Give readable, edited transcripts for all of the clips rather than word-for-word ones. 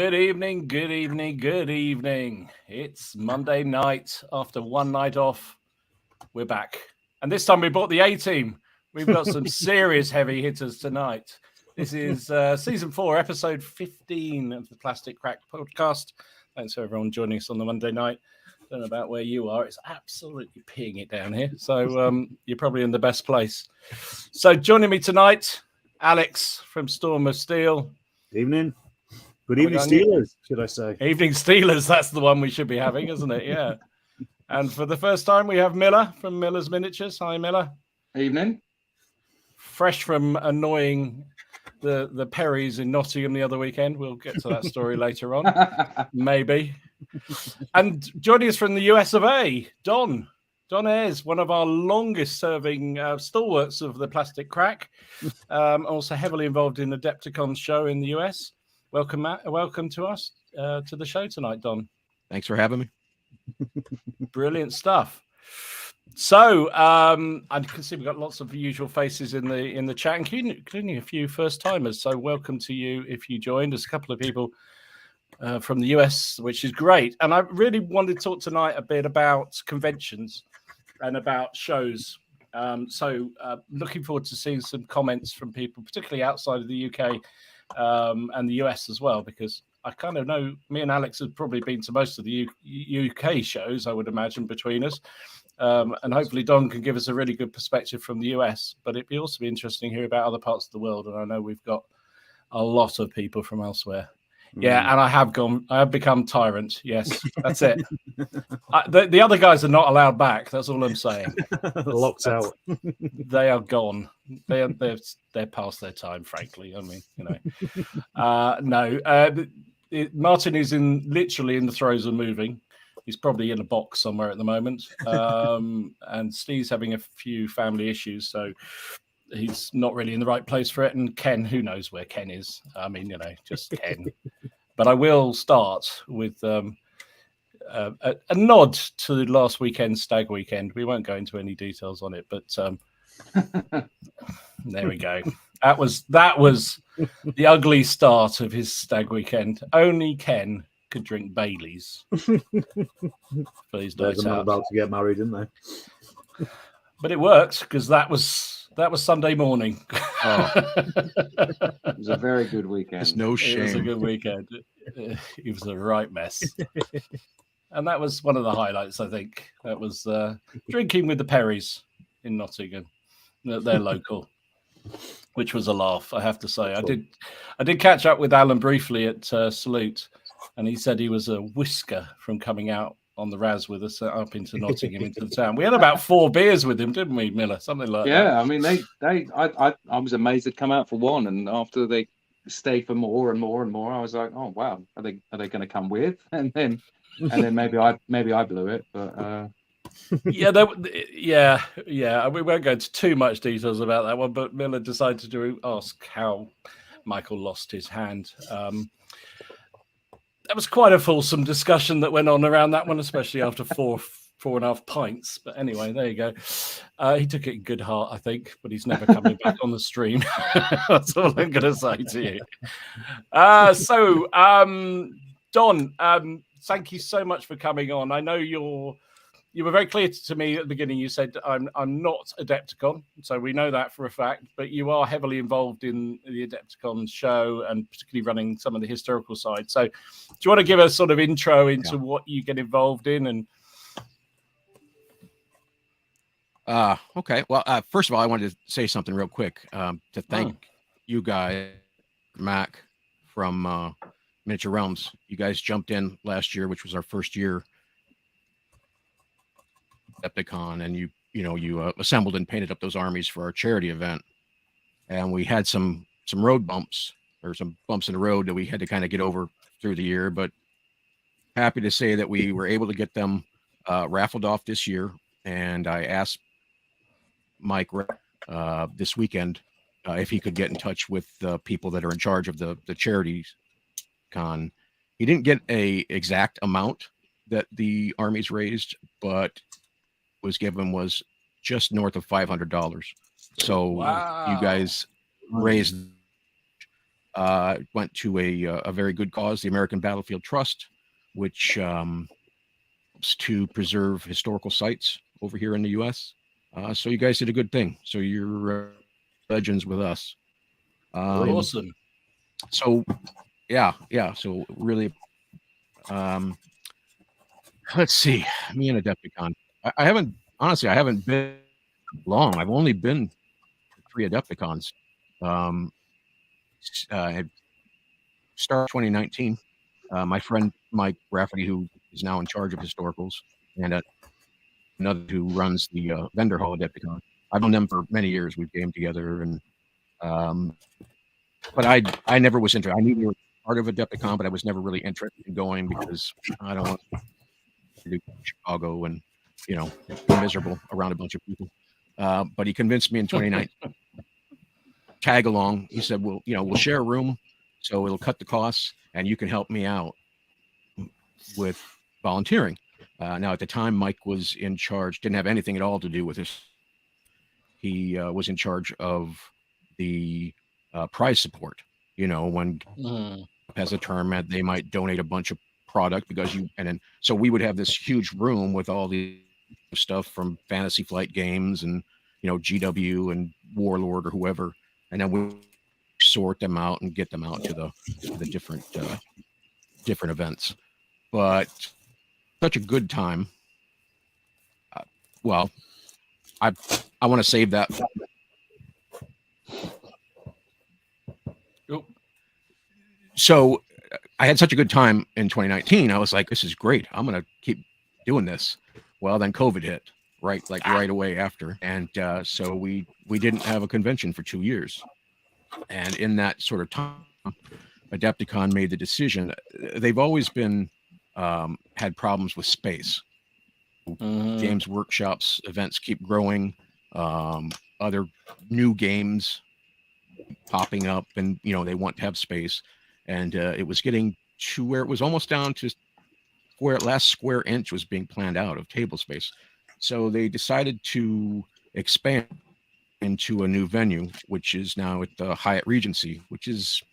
Good evening, good evening, good evening. It's Monday night after one night off. We're back. And this time we brought the A-team. We've got some serious heavy hitters tonight. This is season 4, episode 15 of the Plastic Crack podcast. Thanks for everyone joining us on the Monday night. Don't know about where you are. It's absolutely peeing it down here. So you're probably in the best place. So joining me tonight, Alex from Storm of Steel. Evening. Good evening, Steelers, should I say. Evening Steelers, that's the one we should be having, isn't it? Yeah. And for the first time, we have Miller from Miller's Miniatures. Hi, Miller. Evening. Fresh from annoying the Perrys in Nottingham the other weekend. We'll get to that story later on, maybe. And joining us from the US of A, Don Ayres, one of our longest-serving stalwarts of the Plastic Crack, also heavily involved in the Adepticon show in the US. Welcome, Matt. Welcome to us to the show tonight, Don. Thanks for having me. Brilliant stuff. So I can see we've got lots of usual faces in the chat, including a few first timers. So welcome to you if you joined. There's a couple of people from the US, which is great. And I really wanted to talk tonight a bit about conventions and about shows. So looking forward to seeing some comments from people, particularly outside of the UK. And the US as well, because I kind of know me and Alex have probably been to most of the UK shows, I would imagine, between us. And hopefully Don can give us a really good perspective from the US, but it'd be also be interesting to hear about other parts of the world. And I know we've got a lot of people from elsewhere. Yeah, and I have become tyrant. Yes, that's it. The other guys are not allowed back. That's all I'm saying. Locked out. They are gone. They're past their time, frankly. I mean, you know, Martin is literally in the throes of moving. He's probably in a box somewhere at the moment. And Steve's having a few family issues, so he's not really in the right place for it. And Ken, who knows where Ken is? I mean, you know, just Ken. But I will start with a nod to last weekend's Stag weekend. We won't go into any details on it, but there we go. That was the ugly start of his Stag weekend. Only Ken could drink Baileys for his nights out. About to get married, didn't they? But it worked because that was Sunday morning. Oh. It was a very good weekend. There's no shame. It was a good weekend. It was a right mess. And that was one of the highlights, I think. That was drinking with the Perrys in Nottingham. They're local, which was a laugh, I have to say. I did catch up with Alan briefly at Salute, and he said he was a whisker from coming out on the Raz with us up into Nottingham, into the town. We had about 4 beers with him, didn't we, Miller? Something like that. Yeah, I mean, I was amazed they'd come out for one, and after they stayed for more and more and more, I was like, oh wow, are they going to come with? And then maybe I blew it, but yeah. We won't go into too much details about that one, but Miller decided to ask how Michael lost his hand. That was quite a fulsome discussion that went on around that one, especially after 4.5 pints. But anyway, there you go. He took it in good heart, I think, but he's never coming back on the stream. That's all I'm going to say to you. So, Don, thank you so much for coming on. I know you were very clear to me at the beginning. You said, I'm not Adepticon, so we know that for a fact, but you are heavily involved in the Adepticon show and particularly running some of the historical side. So do you want to give a sort of intro into what you get involved in? And okay. Well, first of all, I wanted to say something real quick to thank you guys, Mac from Miniature Realms. You guys jumped in last year, which was our first year Adepticon, and you assembled and painted up those armies for our charity event, and we had some road bumps or some bumps in the road that we had to kind of get over through the year, but happy to say that we were able to get them raffled off this year. And I asked Mike this weekend if he could get in touch with the people that are in charge of the charity con. He didn't get a exact amount that the armies raised, but was just north of $500. So wow. You guys raised went to a very good cause, the American Battlefield Trust, which helps to preserve historical sites over here in the U.S. So you guys did a good thing. So you're legends with us. Awesome. So yeah. So really, let's see. Me and Adepticon. I haven't been long. I've only been to 3 Adepticons. I started 2019. My friend Mike Rafferty, who is now in charge of historicals, and another who runs the vendor hall Adepticon. I've known them for many years. We've gamed together, and but I never was interested. I knew they were part of Adepticon, but I was never really interested in going because I don't want to do Chicago and be miserable around a bunch of people. But he convinced me in 2019 tag along. He said, "Well, we'll share a room, so it'll cut the costs, and you can help me out with volunteering." Now, at the time, Mike was in charge, didn't have anything at all to do with this. He was in charge of the prize support. When has a tournament, they might donate a bunch of product so we would have this huge room with all the stuff from Fantasy Flight Games and GW and Warlord or whoever, and then we sort them out and get them out to the different events. But such a good time. Well, I want to save that. So I had such a good time in 2019. I was like, this is great. I'm going to keep doing this. Well, then COVID hit right away after. And so we didn't have a convention for 2 years. And in that sort of time, Adepticon made the decision. They've always been had problems with space. Games workshops, events keep growing. Other new games popping up, and they want to have space. And it was getting to where it was almost down to where last square inch was being planned out of table space. So they decided to expand into a new venue, which is now at the Hyatt Regency, which is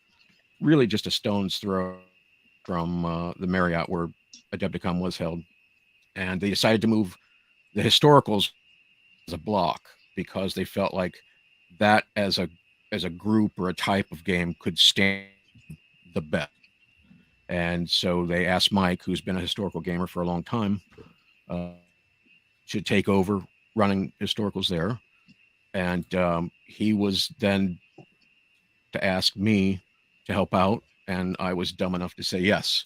really just a stone's throw from the Marriott where Adepticon was held. And they decided to move the historicals as a block because they felt like that as a group or a type of game could stand the best. And so they asked Mike, who's been a historical gamer for a long time, to take over running historicals there. And he was then to ask me to help out, and I was dumb enough to say yes.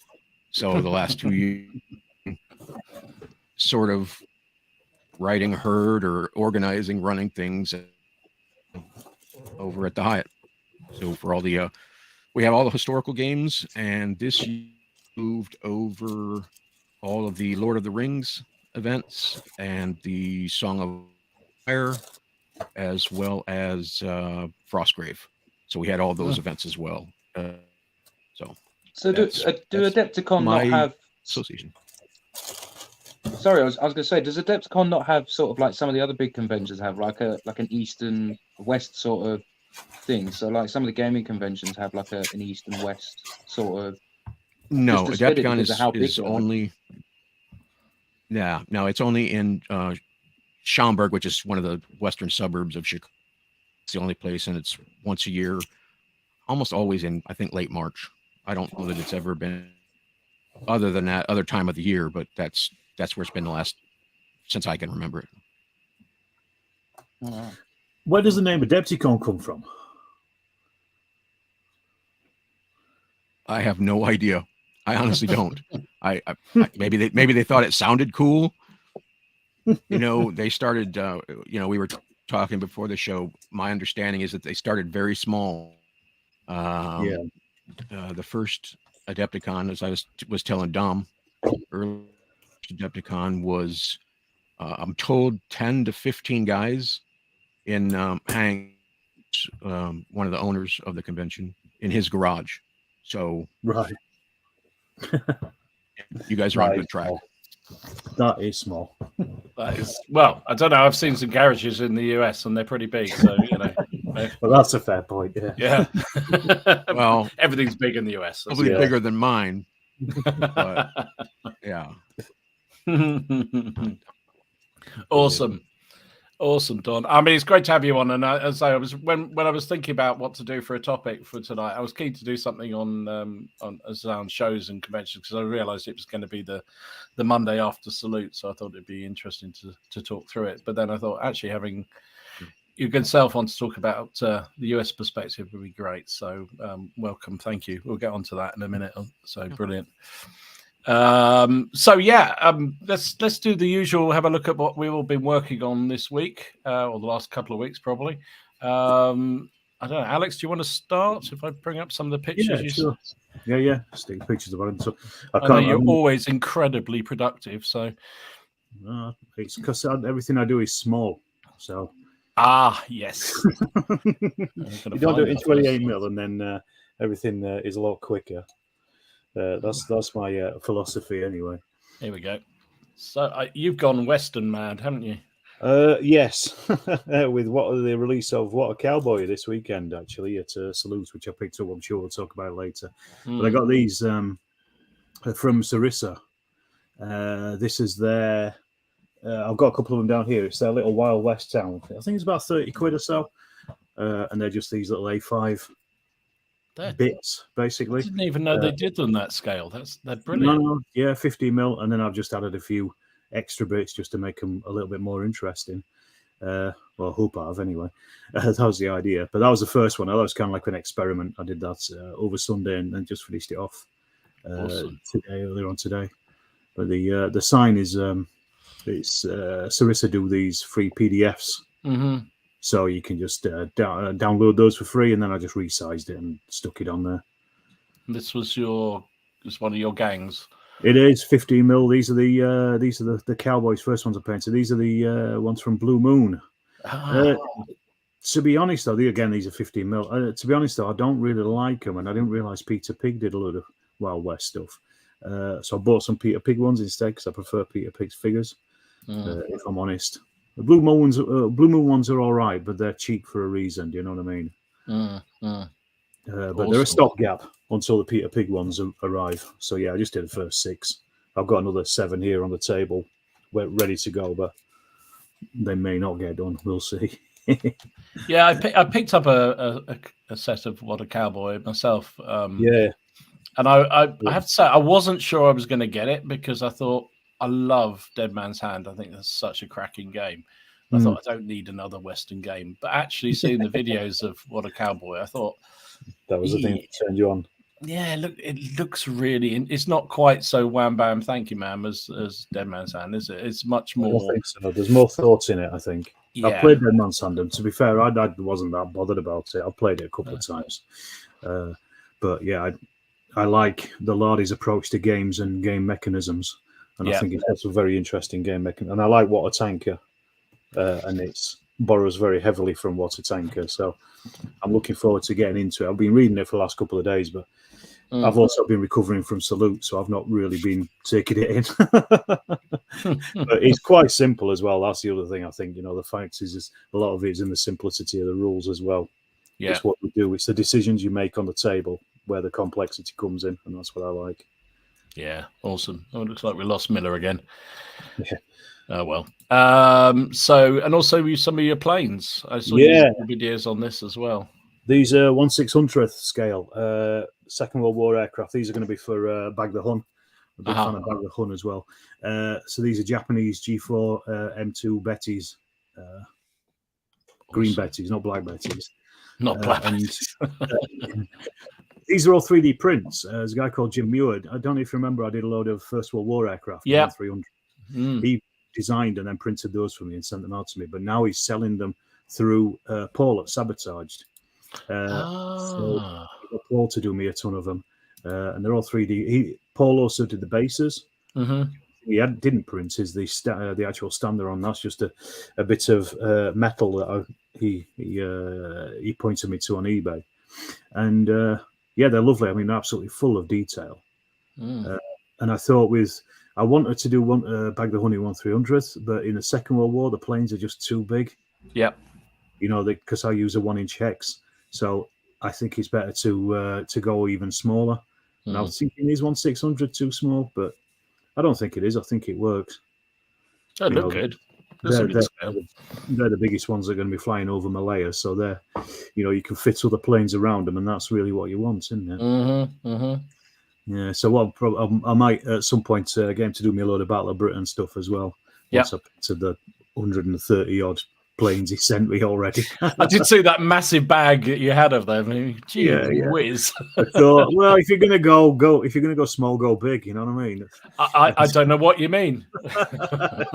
So the last 2 years, sort of writing herd or organizing, running things over at the Hyatt. So for all the we have all the historical games, and this year moved over all of the Lord of the Rings events and the Song of Fire, as well as Frostgrave. So we had all those events as well. So do Adepticon not have association? Sorry, I was going to say, does Adepticon not have sort of like some of the other big conventions have like an east and west sort of thing? So like some of the gaming conventions have like an east and west sort of. No, Adepticon is only. Yeah, no, it's only in Schaumburg, which is one of the western suburbs of Chicago. It's the only place, and it's once a year, almost always in, I think, late March. I don't know that it's ever been other than that other time of the year, but that's where it's been the last since I can remember it. Where does the name Adepticon come from? I have no idea. I honestly don't. I maybe they thought it sounded cool. They started. We were talking before the show. My understanding is that they started very small. The first Adepticon, as I was telling Dom earlier, Adepticon was, I'm told, 10 to 15 guys in Hank, one of the owners of the convention, in his garage. So right. You guys are on good track. That is small. That is, well, I don't know. I've seen some garages in the US and they're pretty big. So, Well, that's a fair point. Yeah. Yeah. Well, everything's big in the US. That's probably Yeah. bigger than mine. But yeah. Awesome, Don. I mean, it's great to have you on. And as I was when I was thinking about what to do for a topic for tonight, I was keen to do something on shows and conventions because I realised it was going to be the Monday after Salute, so I thought it'd be interesting to talk through it. But then I thought actually having you yourself on to talk about the US perspective would be great. So welcome, thank you. We'll get onto that in a minute. So brilliant. Let's do the usual. Have a look at what we've all been working on this week or the last couple of weeks, probably. I don't know, Alex. Do you want to start? If I bring up some of the pictures, Yeah, sure. Yeah. Stick pictures about it. So I know you're always incredibly productive. So it's because everything I do is small. So yes, you don't do it in 28 mil, and then everything is a lot quicker. That's my philosophy anyway. Here we go. So you've gone Western mad, haven't you? Yes, with the release of What a Cowboy this weekend, actually at Salute, which I picked up. I'm sure we'll talk about later. But I got these from Sarissa. This is their. I've got a couple of them down here. It's their little Wild West town. I think it's about 30 quid or so, and they're just these little A5 bits, basically. I didn't even know they did on that scale. They're brilliant. No, yeah, 50 mil, and then I've just added a few extra bits just to make them a little bit more interesting. Well, I hope I have anyway. That was the idea. But that was the first one. That was kind of like an experiment. I did that over Sunday and then just finished it off earlier on today. But the sign is it's Sarissa do these free PDFs. Mm-hmm. So you can just download those for free, and then I just resized it and stuck it on there. This was one of your gangs. It is 15 mil. These are the Cowboys' first ones I painted. These are the ones from Blue Moon. To be honest, though, these are 15 mil. To be honest, though, I don't really like them, and I didn't realise Peter Pig did a load of Wild West stuff. So I bought some Peter Pig ones instead because I prefer Peter Pig's figures. If I'm honest. The Blue Moon ones are all right, but they're cheap for a reason. Do you know what I mean? But they're a stopgap until the Peter Pig ones arrive. So yeah, I just did the first 6. I've got another 7 here on the table, ready to go, but they may not get done. We'll see. Yeah, I picked up a set of What a Cowboy myself. And I have to say I wasn't sure I was going to get it because I thought. I love Dead Man's Hand. I think that's such a cracking game. I thought I don't need another Western game. But actually seeing the videos of What a Cowboy, I thought... That was the thing that turned you on. Yeah, look, it looks really... It's not quite so wham, bam, thank you, ma'am, as Dead Man's Hand, is it? It's much more... I think so. There's more thoughts in it, I think. Yeah. I played Dead Man's Hand, and to be fair, I wasn't that bothered about it. I played it a couple of times. But yeah, I like the Lardy's approach to games and game mechanisms. And I think it's a very interesting game mechanism. And I like What a Tanker. And it borrows very heavily from What a Tanker. So I'm looking forward to getting into it. I've been reading it for the last couple of days, but I've also been recovering from Salute, so I've not really been taking it in. But it's quite simple as well. That's the other thing I think. The fact is a lot of it is in the simplicity of the rules as well. Yeah. It's what we do. It's the decisions you make on the table where the complexity comes in, and that's what I like. Yeah, awesome. Oh, it looks like we lost Miller again. Yeah. Oh, well. And also some of your planes. I saw your videos on this as well. These are 1/600th scale Second World War aircraft. These are going to be for Bag the Hun. A big fan of Bag the Hun as well. So these are Japanese G4 M2 Bettys. Green Bettys, not black Bettys. Not black Bettys. These are all 3D prints. There's a guy called Jim Muir. I don't know if you remember, I did a load of First World War aircraft. Yeah. 300. He designed and then printed those for me and sent them out to me. But now he's selling them through Paul at Sabotaged. So I got Paul to do me a ton of them. And they're all 3D. Paul also did the bases. He didn't print the actual stand they're on. That's just a bit of metal that he pointed me to on eBay. And yeah, they're lovely. I mean, they're absolutely full of detail. And I thought I wanted to do Bag the Honey 1/300th, but in the Second World War, the planes are just too big. Yep. you know, because I use a 1-inch hex, so I think it's better to go even smaller. And I was thinking, is 1/600 too small? But I don't think it is. I think it works. They You look know, good. They're the biggest ones that are going to be flying over Malaya, so they're, you know, you can fit other planes around them, and that's really what you want, isn't it? Yeah. So I might at some point get him to do me a load of Battle of Britain stuff as well. Once I've to the 130 odd planes he sent me already. I did see that massive bag that you had of them. I mean, gee whiz. I thought, well, if you're gonna go. If you're gonna go small, go big. You know what I mean? I don't know what you mean. I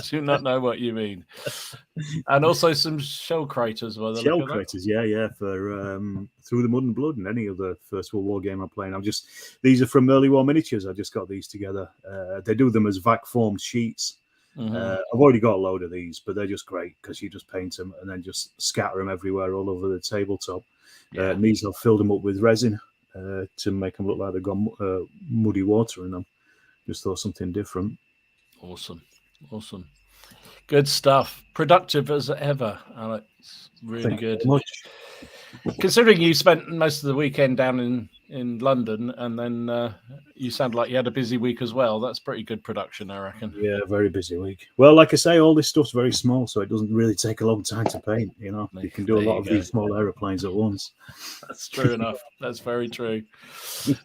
do not know what you mean. And also some shell craters. Shell craters, yeah, for Through the Mud and Blood and any other First World War game I'm playing. These are from Early War Miniatures. I just got these together. They do them as vac formed sheets. I've already got a load of these, but they're just great because you just paint them and then just scatter them everywhere all over the tabletop. And these I've filled them up with resin to make them look like they've got muddy water in them. Just thought something different. Awesome. Good stuff. Productive as ever, Alex. Really good. Considering you spent most of the weekend down in London, and then you sound like you had a busy week as well. That's pretty good production, I reckon. Yeah, very busy week. Well, like I say, all this stuff's very small, so it doesn't really take a long time to paint. You know, you can do a lot of these small aeroplanes at once. That's true enough. That's very true.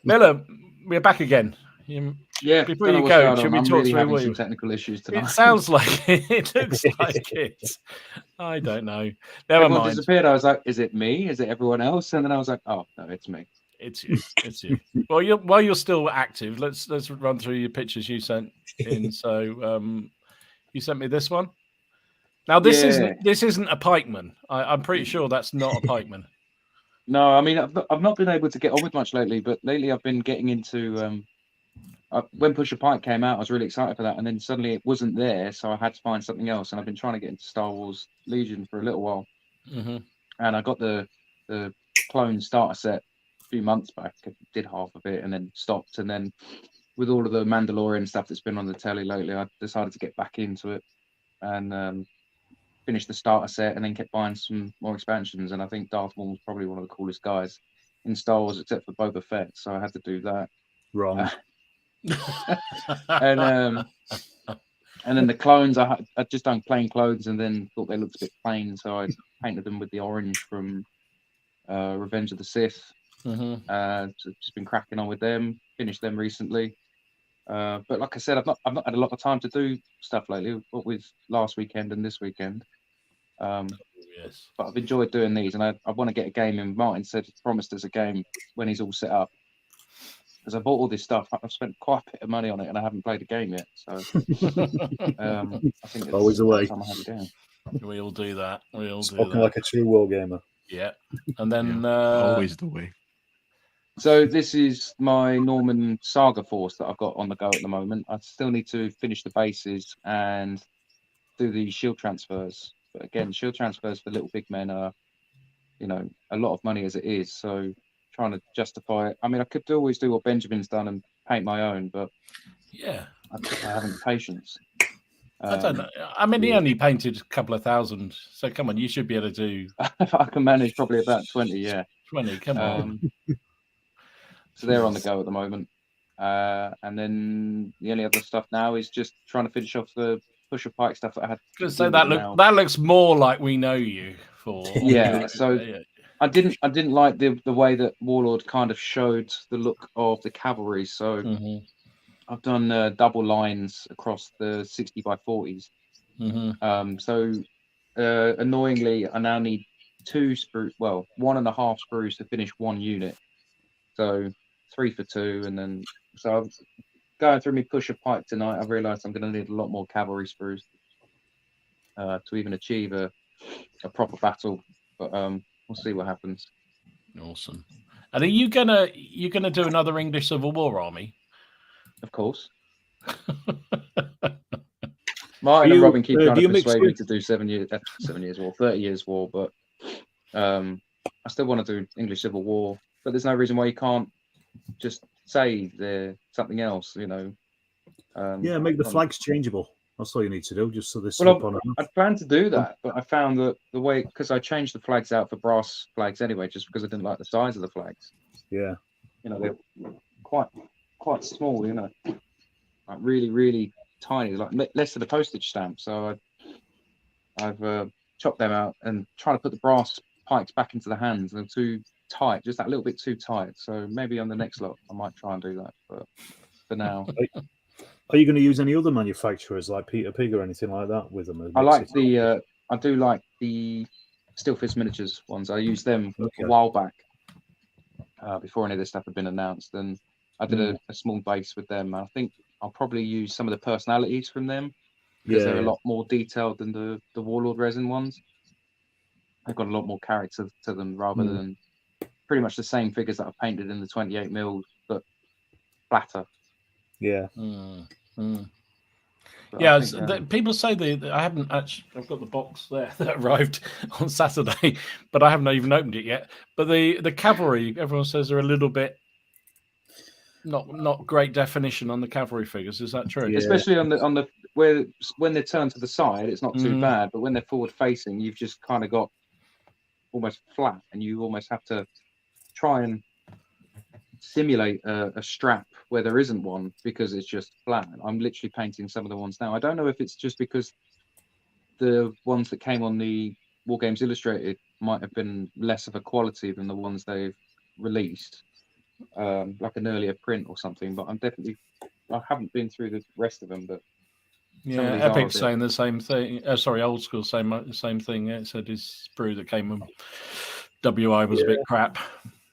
Miller, we're back again. Before you go, should we talk through some technical issues tonight? It sounds like it. It looks like it. I don't know. Never Everyone mind. disappeared. I was like, is it me? Is it everyone else? And then I was like, oh no, it's me. It's you. It's you. Well, while you're still active, let's run through your pictures you sent in. So you sent me this one. Now this isn't a pikeman. I'm pretty sure that's not a pikeman. No, I mean I've not been able to get on with much lately, but lately I've been getting into when Push a Pike came out, I was really excited for that, and then suddenly it wasn't there, so I had to find something else. And I've been trying to get into Star Wars Legion for a little while, and I got the clone starter set a few months back. I did half of it and then stopped, and then with all of the Mandalorian stuff that's been on the telly lately, I decided to get back into it and finished the starter set, and then kept buying some more expansions. And I think Darth Maul was probably one of the coolest guys in Star Wars, except for Boba Fett, so I had to do that. Wrong. And then the clones, I'd just done plain clothes and then thought they looked a bit plain, so I painted them with the orange from Revenge of the Sith. So just been cracking on with them. Finished them recently, but like I said, I've not had a lot of time to do stuff lately. What with last weekend and this weekend, but I've enjoyed doing these, and I want to get a game in. Martin said he promised us a game when he's all set up. Because I bought all this stuff, I've spent quite a bit of money on it, and I haven't played a game yet. So I think it's always the way. Time I have a game. We all do that. We all do Spoken that. like a true war gamer. Yeah, and then always the way. So this is my Norman Saga Force that I've got on the go at the moment. I still need to finish the bases and do the shield transfers. But again, shield transfers for little big men are, a lot of money as it is. So trying to justify it. I mean, I could always do what Benjamin's done and paint my own, but I haven't the patience. I don't know. I mean, he only painted a couple of thousand, so come on, you should be able to do. I can manage probably about 20. Yeah, 20. Come on. So they're on the go at the moment, and then the only other stuff now is just trying to finish off the Push a Pike stuff that I had. So that looks more like we know you for. Yeah. So. I didn't like the way that Warlord kind of showed the look of the cavalry. So I've done double lines across the 60 by 40s. Annoyingly, I now need 2 sprues, 1.5 sprues to finish one unit. So 3 for 2, and then so I'm going through me Push a Pike tonight. I realised I'm going to need a lot more cavalry sprues to even achieve a proper battle. But we'll see what happens. Awesome. And are you gonna do another English Civil War army? Of course. Martin and Robin keep trying to persuade me to do 7 years war, 30 years war, but I still want to do English Civil War. But there's no reason why you can't just say they're something else, make the flags changeable. That's all you need to do. Just so they Well, slip on. I planned to do that, but I found that the way, because I changed the flags out for brass flags anyway, just because I didn't like the size of the flags. Yeah. You know, they're quite small. You know, like really, really tiny, like less than a postage stamp. So I've chopped them out and trying to put the brass pikes back into the hands. They're too tight, just that little bit too tight. So maybe on the next lot I might try and do that. But for now, Are you going to use any other manufacturers like Peter Pig or anything like that with them? I do like the Steel Fist Miniatures ones. I used them Okay. a while back before any of this stuff had been announced, and I did a small base with them. I think I'll probably use some of the personalities from them because they're a lot more detailed than the Warlord resin ones. They've got a lot more character to them rather than pretty much the same figures that I've painted in the 28mm, but flatter. Yeah. But Yeah, I think, people say I haven't actually. I've got the box there that arrived on Saturday, but I haven't even opened it yet. But the cavalry, everyone says they're a little bit not great definition on the cavalry figures. Is that true? Yeah. especially on the where when they turn to the side, it's not too bad. But when they're forward facing, you've just kind of got almost flat, and you almost have to try and simulate a strap where there isn't one because it's just flat. I'm literally painting some of the ones now. I don't know if it's just because the ones that came on the War Games Illustrated might have been less of a quality than the ones they've released, like an earlier print or something. But I haven't been through the rest of them, but yeah, Epic's saying the same thing. Sorry, Old School saying the same thing. It said his sprue that came with WI was a bit crap.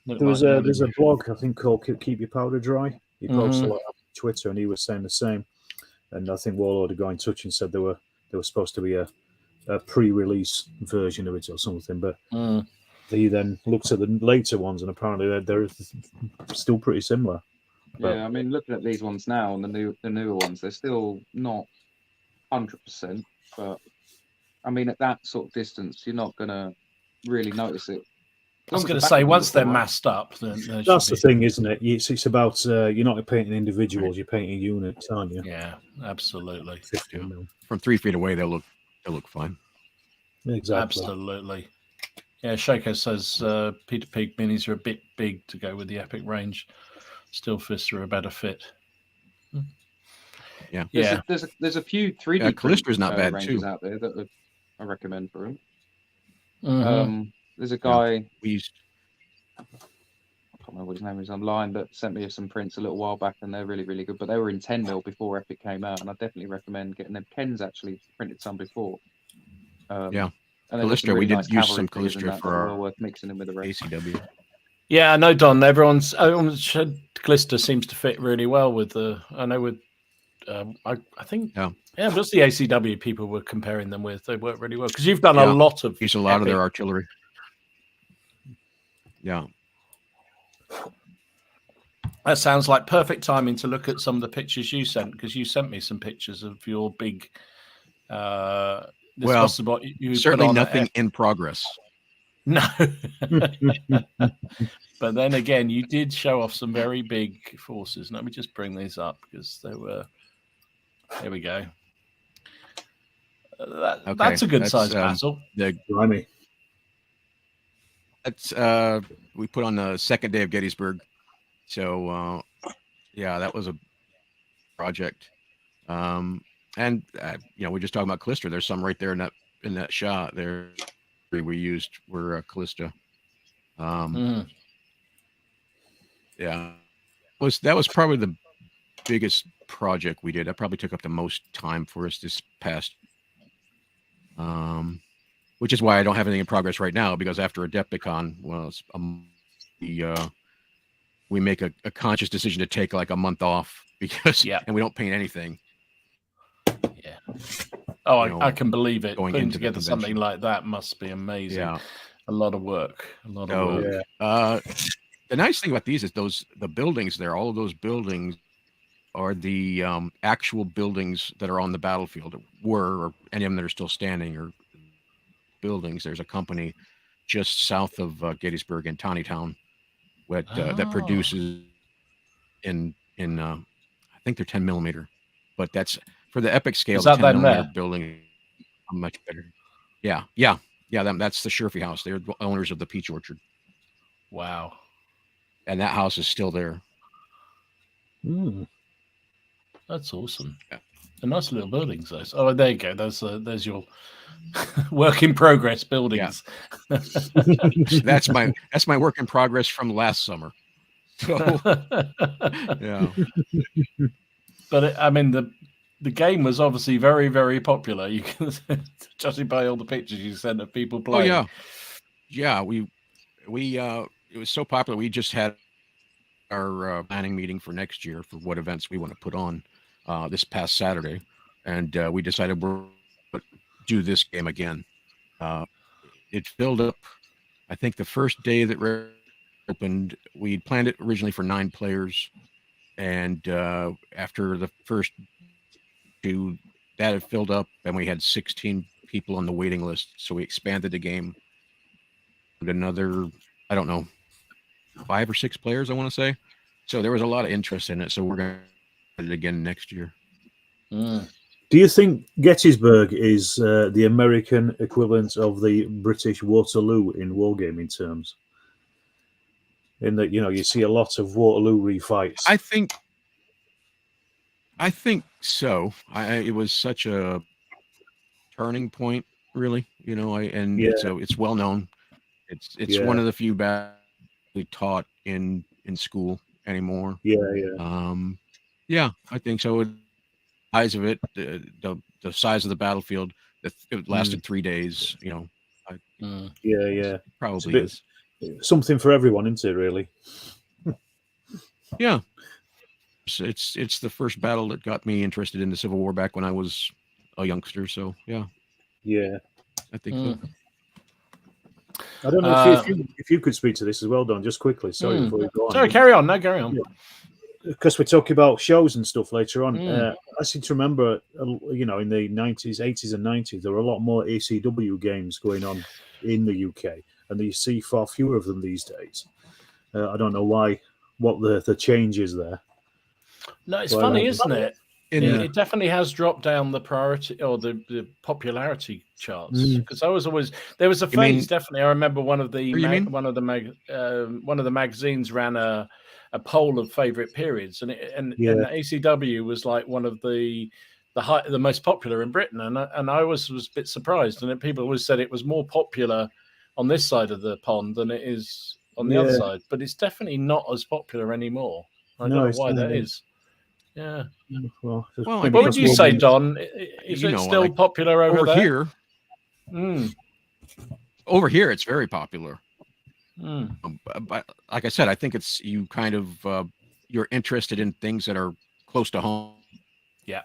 There's a blog I think called Keep Your Powder Dry. He posts a lot on Twitter, and he was saying the same. And I think Warlord had got in touch and said there were supposed to be a pre-release version of it or something, but he then looks at the later ones, and apparently they're still pretty similar. But, yeah, I mean, looking at these ones now and the newer ones, they're still not 100%, but I mean, at that sort of distance, you're not gonna really notice it. I was going to say, once they're massed up, then that's the thing, isn't it? It's about you're not painting individuals; you're painting units, aren't you? Yeah, absolutely. 15 mil. From 3 feet away, they'll look fine. Exactly. Absolutely. Yeah, Shaco says Peter Pig minis are a bit big to go with the Epic range. Steel Fists are a better fit. Yeah. There's a few 3D Callistra's not bad ranges too out there that I recommend for him. Mm-hmm. There's a guy. I can't remember what his name is online, but sent me some prints a little while back, and they're really, really good. But they were in 10mm before Epic came out, and I definitely recommend getting them. Ken's actually printed some before. Yeah, and Callistra, really we did nice use cavalry some figures in Callistra that for that are our well worth mixing them with the rest. ACW. Yeah, I know, Don. Everyone's said Callister seems to fit really well with the. I know with. I think. Yeah, just the ACW people were comparing them with. They work really well because you've done a lot of. Use a lot of their artillery. Yeah. That sounds like perfect timing to look at some of the pictures you sent, because you sent me some pictures of your big. Certainly nothing in progress. No. But then again, you did show off some very big forces. Let me just bring these up because they were. There we go. That's a good size Basil. That's we put on the second day of Gettysburg, so yeah, that was a project. And we're just talking about Callister. There's some right there in that shot there we used were Callista. Yeah, that was probably the biggest project we did. That probably took up the most time for us this past. Which is why I don't have anything in progress right now, because after Adepticon, we make a conscious decision to take like a month off because and we don't paint anything. Yeah. Oh, I can believe it. Going Putting together something like that must be amazing. Yeah. A lot of work. The nice thing about these is the buildings there, all of those buildings are the actual buildings that are on the battlefield, or any of them that are still standing, or buildings. There's a company just south of Gettysburg in Tawnytown that produces in I think they're 10mm, but that's for the epic scale. Is The that 10 them millimeter there? building much better. Yeah. That's the Sherfy house. They're the owners of the peach orchard, Wow. and that house is still there. That's awesome. Yeah. A nice little buildings, those. Oh, there you go. There's your work in progress buildings. That's my work in progress from last summer. So, yeah. But I mean, the game was obviously very, very popular. You can judging by all the pictures you sent of people playing. Oh yeah. We it was so popular. We just had our planning meeting for next year for what events we want to put on this past Saturday, and we decided we're going to do this game again. It filled up. I think the first day that opened, we planned it originally for 9 players, and after the first 2, that had filled up, and we had 16 people on the waiting list. So we expanded the game with another, I don't know, 5 or 6 players, I want to say. So there was a lot of interest in it. So we're going to do it again next year. Do you think Gettysburg is the American equivalent of the British Waterloo in wargaming terms? In that, you see a lot of Waterloo refights. I think so. It was such a turning point, really. It's well known. It's one of the few battles we taught in school anymore. Yeah, I think so. The size of it, the size of the battlefield, it lasted 3 days. Probably is something for everyone, isn't it? Really. Yeah. It's the first battle that got me interested in the Civil War back when I was a youngster. So yeah, I think so. I don't know if you could speak to this as well, Don. Just quickly, sorry before we go on. Sorry, carry on. No, carry on. Because we're talking about shows and stuff later on. I seem to remember, in the 90s, 80s, and 90s, there were a lot more ACW games going on in the UK, and you see far fewer of them these days. I don't know why. What the change is there. No, it's funny, isn't it? It definitely has dropped down the priority or the popularity charts, because there was a phase. Definitely, I remember one of the magazines ran a poll of favorite periods, and the ACW was like one of the most popular in Britain, and I was a bit surprised, and people always said it was more popular on this side of the pond than it is on the other side, but it's definitely not as popular anymore. I don't know why that is. Yeah. Well, what would you say, Don? Is it still popular over there? Here? Over here, it's very popular. But like I said, I think it's you kind of you're interested in things that are close to home. Yeah.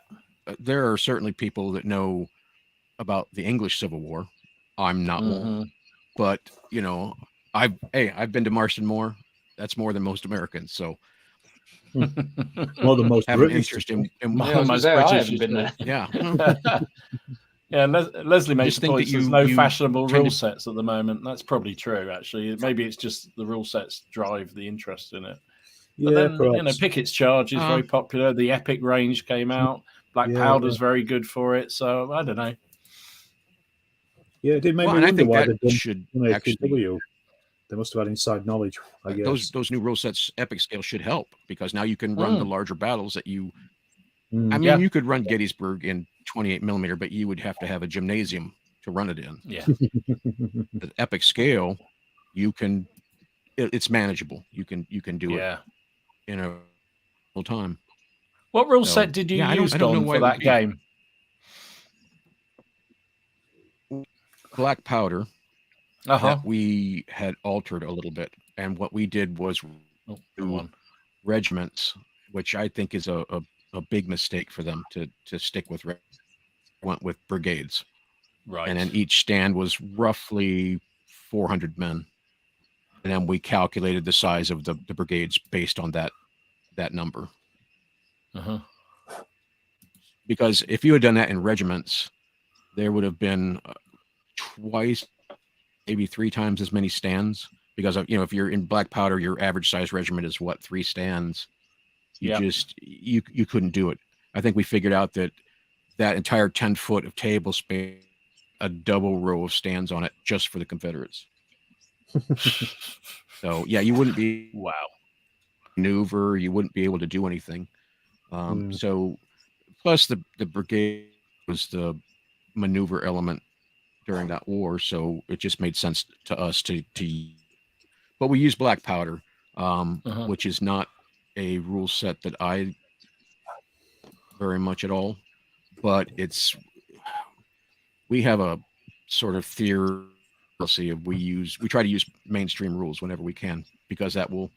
There are certainly people that know about the English Civil War. I'm not one, but I've been to Marston Moor. That's more than most Americans. So. More than most have British. An interest in British. I haven't been there. Yeah. Yeah, Leslie makes the point there's no fashionable rule sets at the moment. That's probably true, actually. Maybe it's just the rule sets drive the interest in it. But then, Pickett's Charge is very popular. The Epic range came out. Black Powder's very good for it. So, I don't know. Yeah, it did make me wonder why that should actually... They must have had inside knowledge, I guess. Those new rule sets, epic scale, should help, because now you can run the larger battles that you... I mean, you could run Gettysburg in 28 millimeter, but you would have to have a gymnasium to run it in. Yeah. The epic scale, you can... It's manageable. You can do it in a full time. What rule set did you use, Don, for that game? Black Powder. That we had altered a little bit, and what we did was regiments, which I think is a big mistake for them to stick with. Went with brigades, right? And then each stand was roughly 400 men, and then we calculated the size of the brigades based on that number. Because if you had done that in regiments, there would have been twice, maybe 3 times as many stands, because if you're in Black Powder, your average size regiment is 3 stands. You couldn't do it. I think we figured out that entire 10 foot of table space, a double row of stands on it just for the Confederates. So yeah, you wouldn't be maneuver, you wouldn't be able to do anything. So plus the brigade was the maneuver element during that war, so it just made sense to us to but we use black powder, which is not a rule set that I very much at all, but we have a sort of theory of we try to use mainstream rules whenever we can, because that will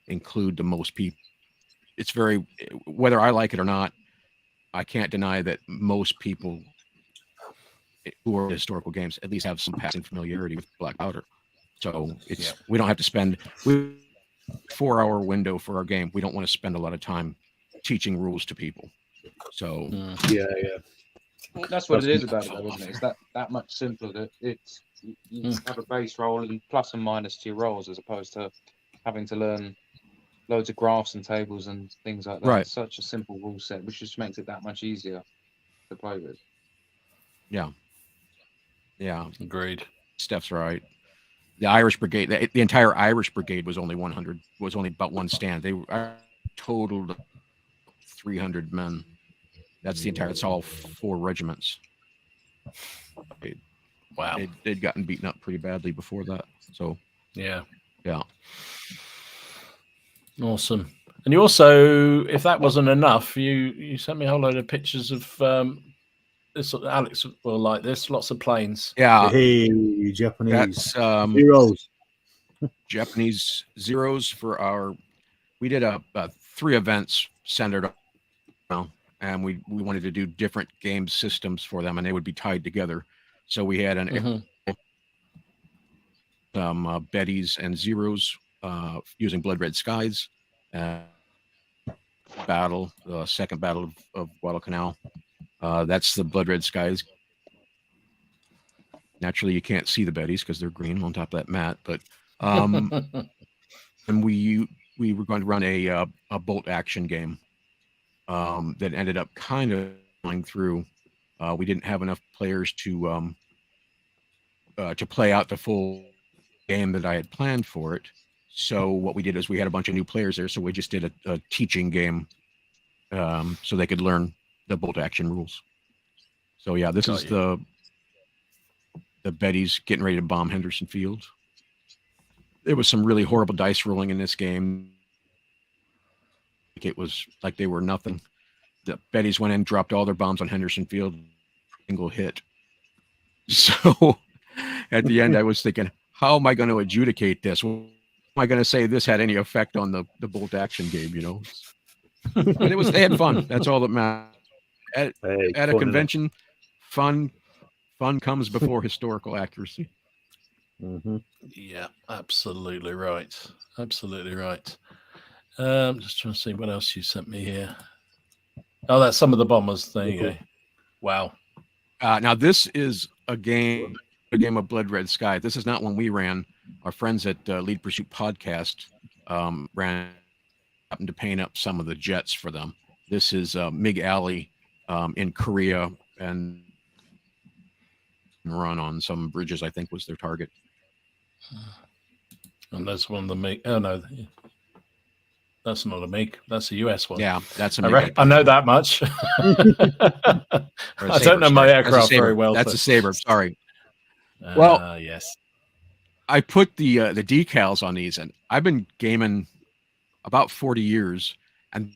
include the most people. It's very, whether I like it or not, I can't deny that most people who are historical games at least have some passing familiarity with black powder. So we don't have to spend 4-hour window for our game. We don't want to spend a lot of time teaching rules to people. So that's what it is about it, though, isn't it? It's that much simpler. That you have a base roll and plus and minus to your rolls, as opposed to having to learn loads of graphs and tables and things like that. Right. It's such a simple rule set, which just makes it that much easier to play with. Yeah. Agreed. Steph's right. The Irish Brigade, the entire Irish Brigade was only about one stand. They totaled 300 men. That's the entire. It's all 4 regiments. Wow. They'd gotten beaten up pretty badly before that. So yeah. Awesome. And you also, if that wasn't enough, you sent me a whole load of pictures of this. Alex will like this. Lots of planes. Yeah. Hey, Japanese that's heroes. Japanese zeros for our. We did 3 events centered on, and we wanted to do different game systems for them, and they would be tied together. So we had Betties and Zeros using Blood Red Skies. Battle, the second battle of Guadalcanal. That's the Blood Red Skies. Naturally, you can't see the Betties because they're green on top of that mat. But and we were going to run a bolt action game that ended up kind of going through. We didn't have enough players to play out the full game that I had planned for it. So what we did is we had a bunch of new players there, so we just did a teaching game so they could learn the bolt action rules. So yeah, this is the Betties getting ready to bomb Henderson Field. There was some really horrible dice rolling in this game. It was like they were nothing. The Betties went in, dropped all their bombs on Henderson Field, single hit. So at the end, I was thinking, how am I going to adjudicate this? Well, am I going to say this had any effect on the bolt action game, you know? But they had fun. That's all that matters. At a convention, fun comes before historical accuracy. Yeah, absolutely right. Absolutely right. Just trying to see what else you sent me here. Oh, that's some of the bombers. There you go. Wow. Now this is a game of Blood Red Sky. This is not one we ran. Our friends at Lead Pursuit Podcast happened to paint up some of the jets for them. This is MiG Alley in Korea, and run on some bridges, I think was their target. And that's one of the MiG. Oh no, that's not a MiG. That's a US one. Yeah, that's a MiG. I know that much. I don't know my aircraft very well. That's a Sabre. Sorry. Well, yes. I put the decals on these, and I've been gaming about 40 years, and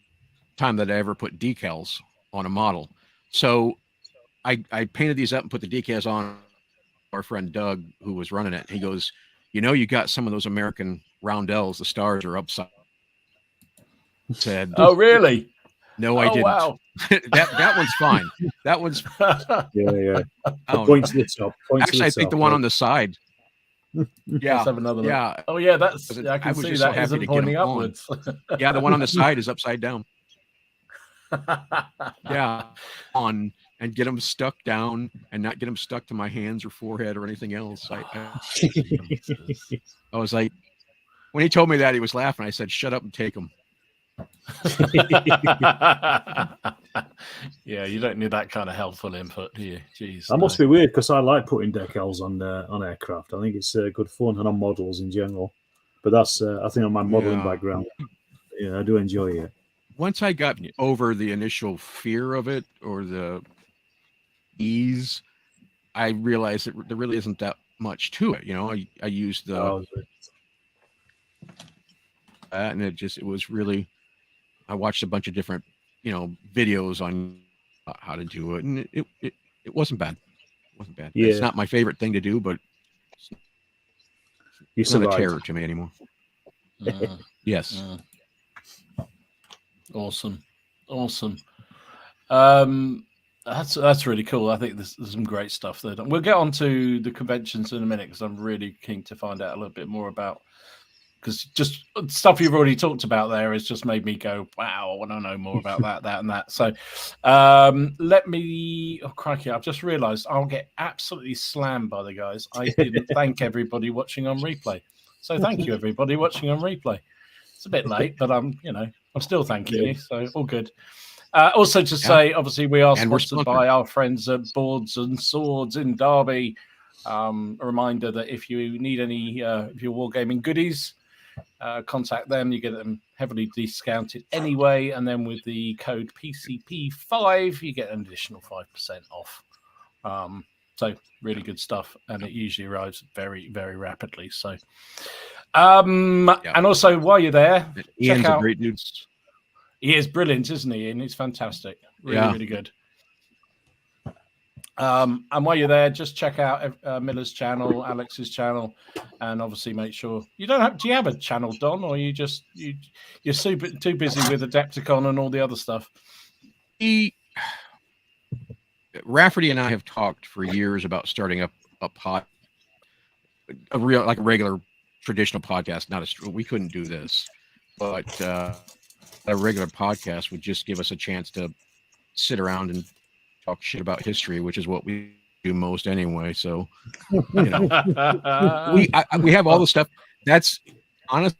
time that I ever put decals on a model. So I painted these up and put the decals on. Our friend Doug, who was running it, he goes, you got some of those American roundels, the stars are upside. Said, oh really? No, I didn't. Wow. that one's fine. That one's yeah. Point to the top. Actually, I think the one on the side. Yeah. Let's have another look. Yeah. Oh yeah, that's. I can see that so isn't pointing upwards. Yeah, the one on the side is upside down. Yeah, on and get them stuck down and not get them stuck to my hands or forehead or anything else. I was like, when he told me that, he was laughing. I said, "Shut up and take them." Yeah, you don't need that kind of helpful input, do you? Jeez. That must be weird because I like putting decals on aircraft. I think it's good fun and on models in general. But that's I think on my modeling background, yeah, I do enjoy it. Once I got over the initial fear of it or the ease, I realized that there really isn't that much to it. You know, I used the and it was really. I watched a bunch of different, videos on how to do it, and it wasn't bad. It wasn't bad. Yeah. It's not my favorite thing to do, but it's not a terror to me anymore. Yes. Awesome. That's really cool. I think there's some great stuff there. We'll get on to the conventions in a minute because I'm really keen to find out a little bit more about, because just stuff you've already talked about there has just made me go, wow, I want to know more about that and that. So let me, oh crikey, I've just realized I'll get absolutely slammed by the guys. I didn't thank everybody watching on replay. So thank you, everybody watching on replay. It's a bit late, but I'm still thanking you. So all good. Also to say, obviously, we are sponsored by our friends at Boards and Swords in Derby. A reminder that if you need any of your wargaming goodies, contact them. You get them heavily discounted anyway, and then with the code PCP5 you get an additional 5% off. So really good stuff, and it usually arrives very, very rapidly. So and also while you're there, Ian's a great dude. He is brilliant, isn't he? And he's fantastic. Really good. And while you're there, just check out Miller's channel, Alex's channel, and obviously make sure you don't have. Do you have a channel, Don, or you're super too busy with Adepticon and all the other stuff? Rafferty and I have talked for years about starting a regular traditional podcast. We couldn't do this, but a regular podcast would just give us a chance to sit around and talk shit about history, which is what we do most anyway. So, we have all the stuff. That's honest.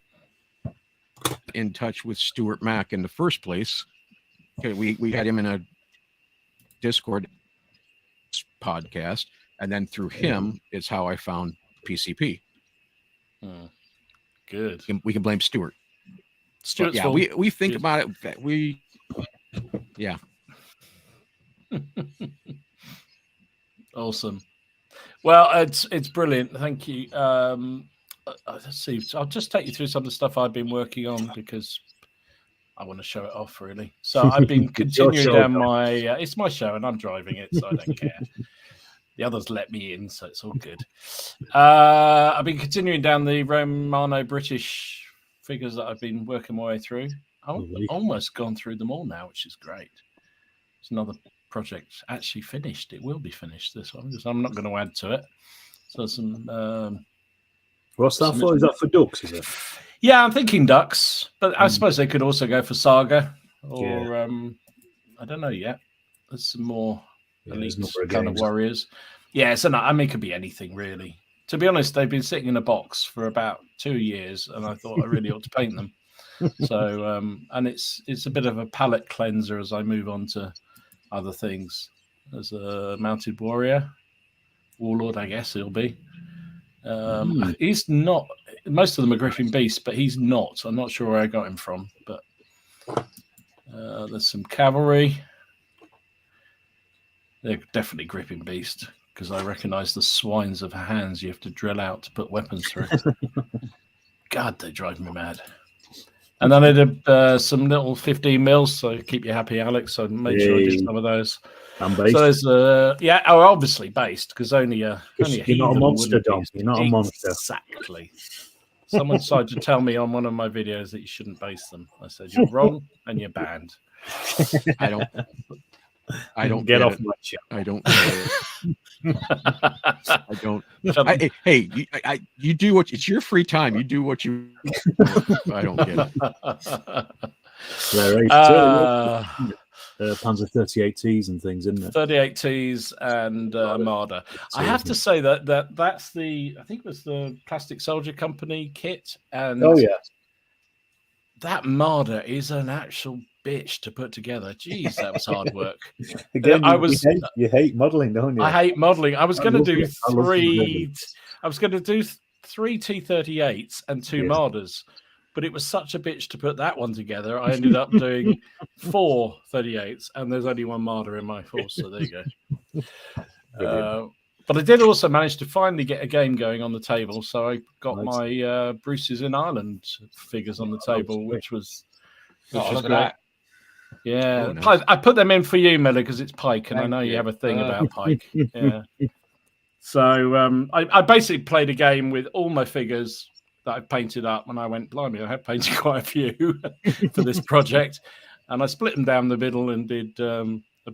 In touch with Stuart Mack in the first place. We had him in a Discord podcast, and then through him is how I found PCP. Good. We can blame Stuart. Stuart's we think about it. Awesome. Well, it's brilliant. Thank you. Let's see. I'll just take you through some of the stuff I've been working on because I want to show it off, really. So I've been continuing down my. It's my show, and I'm driving it, so I don't care. The others let me in, so it's all good. I've been continuing down the Romano-British figures that I've been working my way through. I've almost gone through them all now, which is great. It's another project actually finished. It will be finished, this one, because I'm not going to add to it. So some... What's that for? Is that for ducks, is it? Yeah, I'm thinking ducks, but I suppose they could also go for Saga or I don't know yet. There's some more elite kind of warriors. Yeah, so it could be anything really. To be honest, they've been sitting in a box for about 2 years, and I thought I really ought to paint them. So, and it's a bit of a palette cleanser as I move on to other things. As a mounted warrior, warlord, I guess it'll be. He's not. Most of them are gripping beasts, but he's not. I'm not sure where I got him from, but there's some cavalry. They're definitely gripping beast because I recognise the swines of hands you have to drill out to put weapons through. God, they drive me mad. And then I did some little 15 mils, so keep you happy, Alex. So make sure I did some of those. I'm based. So there's obviously based because only a you're not a monster, Dom. You're not a monster. Exactly. Someone tried to tell me on one of my videos that you shouldn't base them. I said you're wrong and you're banned. I don't get off my channel. I don't. I don't. You do what it's your free time. You do what you. I don't get it. Panzer 38Ts and things, isn't it? 38Ts and Marder. I have to say that's the. I think it was the Plastic Soldier Company kit, and that Marder is an actual bitch to put together. Jeez, that was hard work. Again, you hate modelling, don't you? I hate modelling. I was going to do I love three. I was going to do 3 T38s and 2 Marders, but it was such a bitch to put that one together. I ended up doing 4 38s, and there's only 1 Marder in my force. So there you go. But I did also manage to finally get a game going on the table. So I got my Bruce's in Ireland figures on the table, which was Look at great. that. Yeah, Oh, nice. I put them in for you, Miller, because it's Pike, and I Thank know you you. have a thing about Pike. Yeah. So I basically played a game with all my figures that I painted up, and I went, blimey, I have painted quite a few for this project, and I split them down the middle and did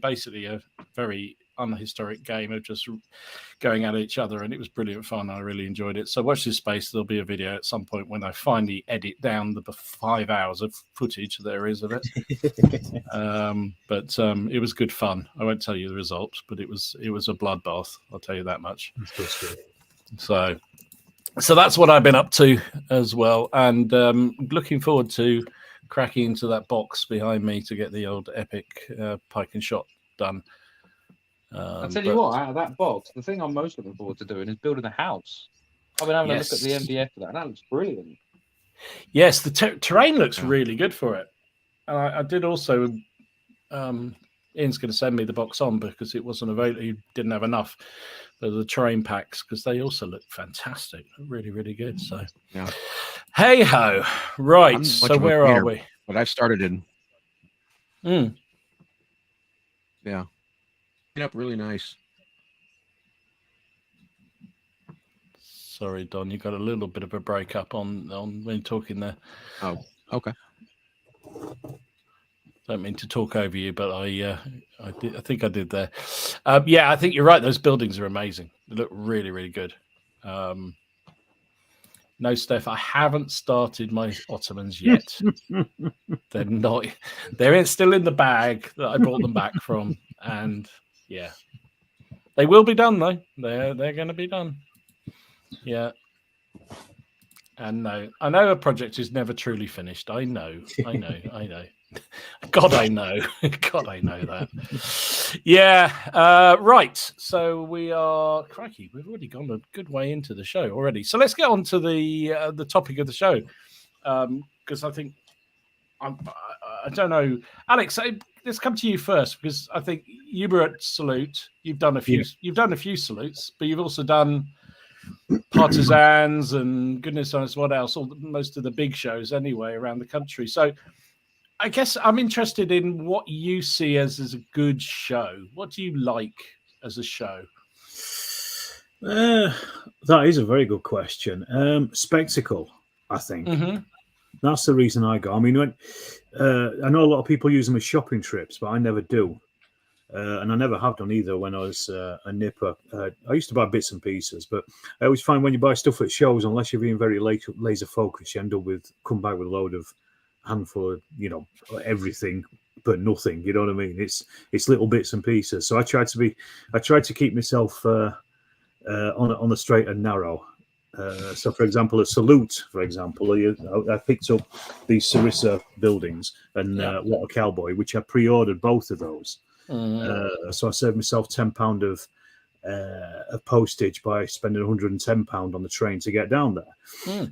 basically a very unhistoric game of just going at each other, and it was brilliant fun. I really enjoyed it. So watch this space. There'll be a video at some point when I finally edit down the 5 hours of footage there is of it. But it was good fun. I won't tell you the results, but it was a bloodbath. I'll tell you that much. So that's what I've been up to as well, and looking forward to cracking into that box behind me to get the old epic pike and shot done. I'll tell you what, out of that box, the thing I'm most looking forward to doing is building a house. I've been having a look at the MDF for that, and that looks brilliant. Yes, the terrain looks really good for it. And I did also, Ian's going to send me the box on because it wasn't available. He didn't have enough. But the terrain packs, because they also look fantastic. Really, really good. So, hey ho. Right. So where are we? But I've started in. Yeah. Up really nice. Sorry, Don, you got a little bit of a break up on when you're talking there. Oh, okay. Don't mean to talk over you, but I think I did there. I think you're right. Those buildings are amazing. They look really, really good. No, Steph, I haven't started my Ottomans yet. They're not. They're still in the bag that I brought them back from, and yeah, they will be done though. They're going to be done. Yeah. And no, I know a project is never truly finished. I know. God, I know. God, I know that. Yeah. Right. So we are, crikey, we've already gone a good way into the show already. So let's get on to the topic of the show. Because I think, I don't know. Alex, let's come to you first, because I think you were at Salute. You've done a few. You've done a few salutes, but you've also done Partisans and goodness knows what else. Most of the big shows, anyway, around the country. So, I guess I'm interested in what you see as a good show. What do you like as a show? That is a very good question. Spectacle, I think. Mm-hmm. That's the reason I go. I mean, I know a lot of people use them as shopping trips, but I never do. And I never have done either when I was a nipper. I used to buy bits and pieces, but I always find when you buy stuff at shows, unless you're being very laser focused, you end up come back with a load of handful of, everything, but nothing. You know what I mean? It's little bits and pieces. So I try to keep myself on the straight and narrow. So, for example, a Salute, I picked up these Sarissa buildings and What a Cowboy, which I pre-ordered both of those. So I saved myself £10 of postage by spending £110 on the train to get down there.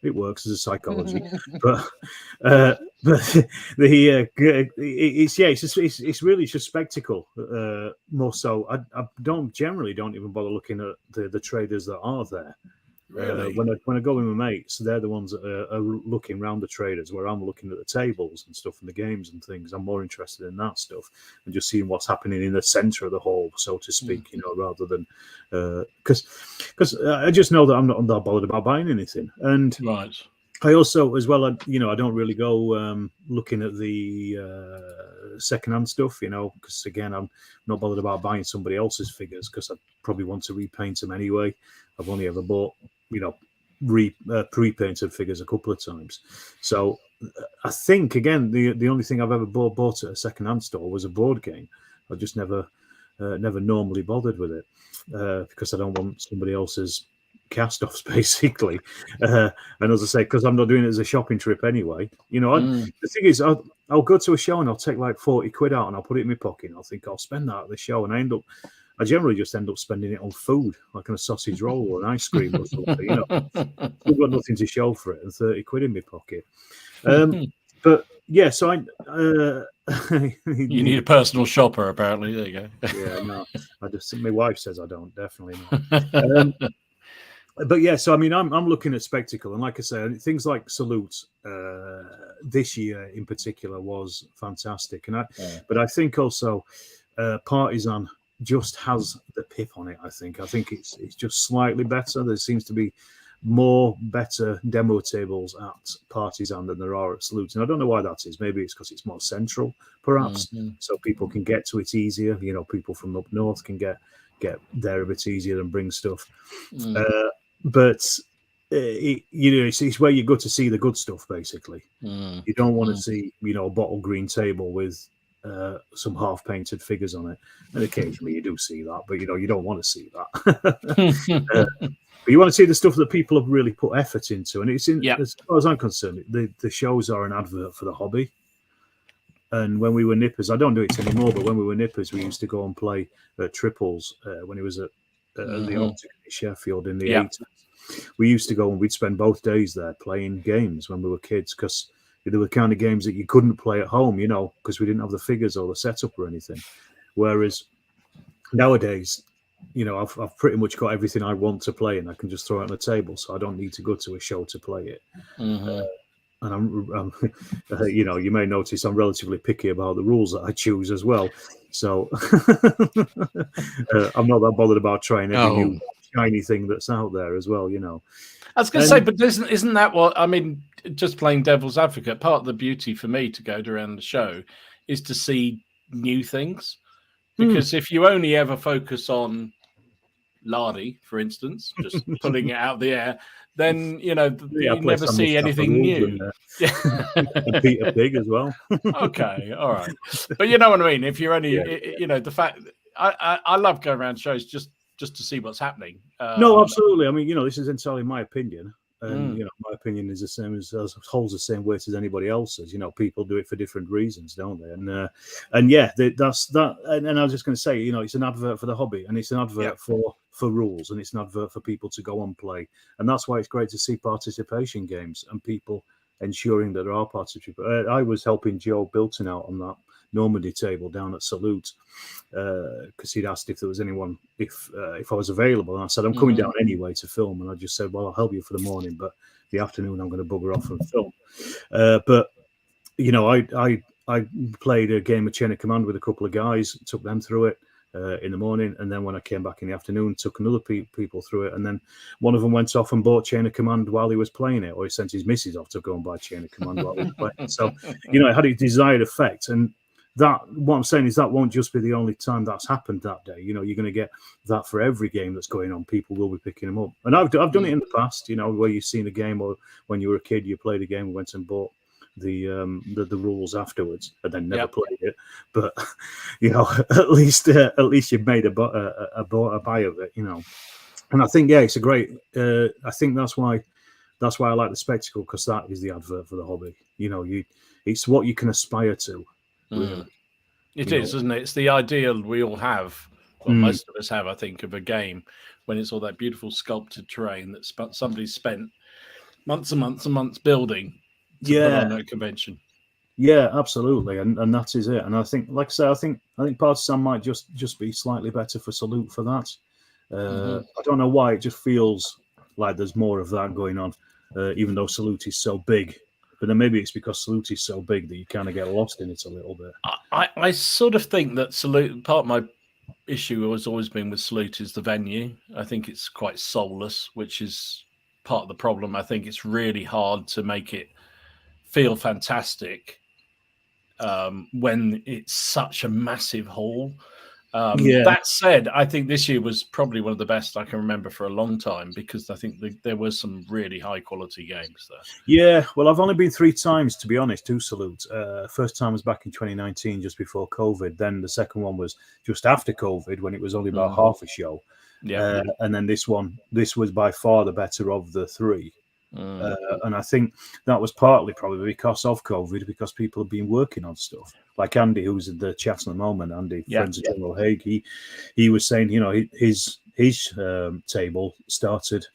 It works as a psychology, but it's really just spectacle. More so, I don't even bother looking at the traders that are there. Really? When I go with my mates, they're the ones that are looking around the traders, where I'm looking at the tables and stuff and the games and things. I'm more interested in that stuff and just seeing what's happening in the centre of the hall, so to speak, rather than because I just know that I'm not that bothered about buying anything. And right. I also, as well, I don't really go looking at the second-hand stuff, because again, I'm not bothered about buying somebody else's figures because I probably want to repaint them anyway. I've only ever bought, pre-painted figures a couple of times. So I think, again, the only thing I've ever bought at a second-hand store was a board game. I just never normally bothered with it because I don't want somebody else's cast-offs basically. And as I say, because I'm not doing it as a shopping trip anyway, you know, the thing is, I'll go to a show and I'll take like 40 quid out and I'll put it in my pocket and I'll think I'll spend that at the show, and I generally just end up spending it on food, like on a sausage roll or an ice cream or something. You know, I've got nothing to show for it, and 30 quid in my pocket. But yeah, so you need a personal shopper, apparently. There you go. Yeah, no, my wife says I don't, definitely not. But yeah, so I mean, I'm looking at spectacle, and like I say, things like Salute this year in particular was fantastic, but I think also Partizan just has the pip on it. I think it's just slightly better. There seems to be more better demo tables at Partizan than there are at Salute, and I don't know why that is. Maybe it's because it's more central, perhaps, so people can get to it easier. You know, people from up north can get there a bit easier and bring stuff. But it's where you go to see the good stuff. Basically, you don't want to see a bottle green table with some half painted figures on it, and occasionally you do see that, but you don't want to see that. But you want to see the stuff that people have really put effort into, and it's as far as I'm concerned, the shows are an advert for the hobby. And when we were nippers, I don't do it anymore, but when we were nippers, we used to go and play triples when it was at the Opticon in Sheffield in the 80s. We used to go and we'd spend both days there playing games when we were kids, because they were the kind of games that you couldn't play at home, because we didn't have the figures or the setup or anything. Whereas nowadays, I've pretty much got everything I want to play, and I can just throw it on the table, so I don't need to go to a show to play it. And I'm you may notice I'm relatively picky about the rules that I choose as well. So I'm not that bothered about trying every new shiny thing that's out there as well. I was going to say, but isn't that what I mean? Just playing devil's advocate, part of the beauty for me to go around the show is to see new things. Because if you only ever focus on Lardy, for instance, just pulling it out of the air, then you never see anything new. And Peter Pig as well. Okay, all right, but you know what I mean. If you're only, the fact I love going around shows just to see what's happening. No, absolutely. I mean, this is entirely my opinion. And my opinion is the same as holds the same weight as anybody else's. People do it for different reasons, don't they? And yeah, that's that. And I was just going to say, it's an advert for the hobby, and it's an advert for rules, and it's an advert for people to go and play. And that's why it's great to see participation games and people ensuring that there are participation. I was helping Joe Bilton out on that Normandy table down at Salute because he'd asked if there was anyone, if I was available, and I said I'm coming down anyway to film, and I just said, well, I'll help you for the morning, but the afternoon I'm going to bugger off and film. But I played a game of Chain of Command with a couple of guys, took them through it in the morning, and then when I came back in the afternoon, took another people through it, and then one of them went off and bought Chain of Command while he was playing it, or he sent his missus off to go and buy Chain of Command while he was playing. So it had a desired effect. And what I'm saying is that won't just be the only time that's happened that day. You're going to get that for every game that's going on. People will be picking them up, and I've done it in the past. Where you've seen a game, or when you were a kid, you played a game and went and bought the rules afterwards, and then never played it. But at least you've made a buy of it. And I think it's a great. I think that's why I like the spectacle, because that is the advert for the hobby. It's what you can aspire to. Really. It is, isn't it? It's the ideal we all have, well, most of us have, I think, of a game when it's all that beautiful sculpted terrain that somebody's spent months and months and months building to put on a convention. Yeah, absolutely, and that is it. And I think, like I say, I think Partizan might just be slightly better for Salute for that. I don't know why, it just feels like there's more of that going on, even though Salute is so big. But then maybe it's because Salute is so big that you kind of get lost in it a little bit. I sort of think that Salute, part of my issue has always been with Salute is the venue. I think it's quite soulless, which is part of the problem. I think it's really hard to make it feel fantastic when it's such a massive hall. That said, I think this year was probably one of the best I can remember for a long time, because I think there was some really high quality games there. Yeah, well, I've only been 3 times, to be honest, to Salute. First time was back in 2019, just before COVID. Then the second one was just after COVID, when it was only about half a show. Yeah, and then this was by far the better of the 3. And I think that was partly probably because of COVID, because people have been working on stuff. Like Andy, who's in the chat at the moment, Andy, friends of General Hague, he was saying, his table started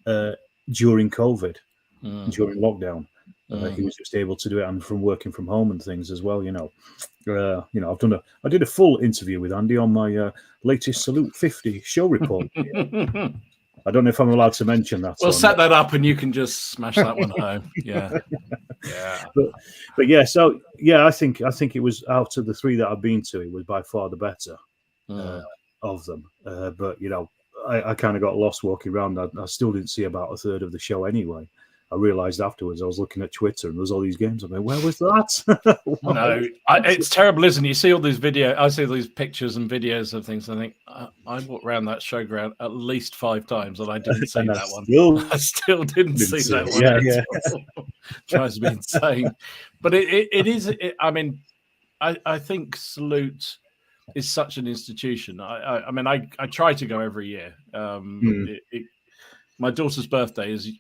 during COVID, during lockdown. He was just able to do it, and from working from home and things as well. I did a full interview with Andy on my latest Salute 50 show report. I don't know if I'm allowed to mention that. We'll set that up, and you can just smash that one home. Yeah, But yeah, so yeah, I think it was, out of the 3 that I've been to, it was by far the better of them. But I kind of got lost walking around. I still didn't see about a third of the show anyway. I realised afterwards, I was looking at Twitter and there was all these games. I'm like, where was that? No, it's terrible, isn't it? You see all these I see these pictures and videos of things. I think I walked around that showground at least 5 times, and I didn't see that one. I still didn't see that one. Yeah. Tries to be insane, but it is. I mean, I think Salute is such an institution. I mean, I try to go every year. My daughter's birthday is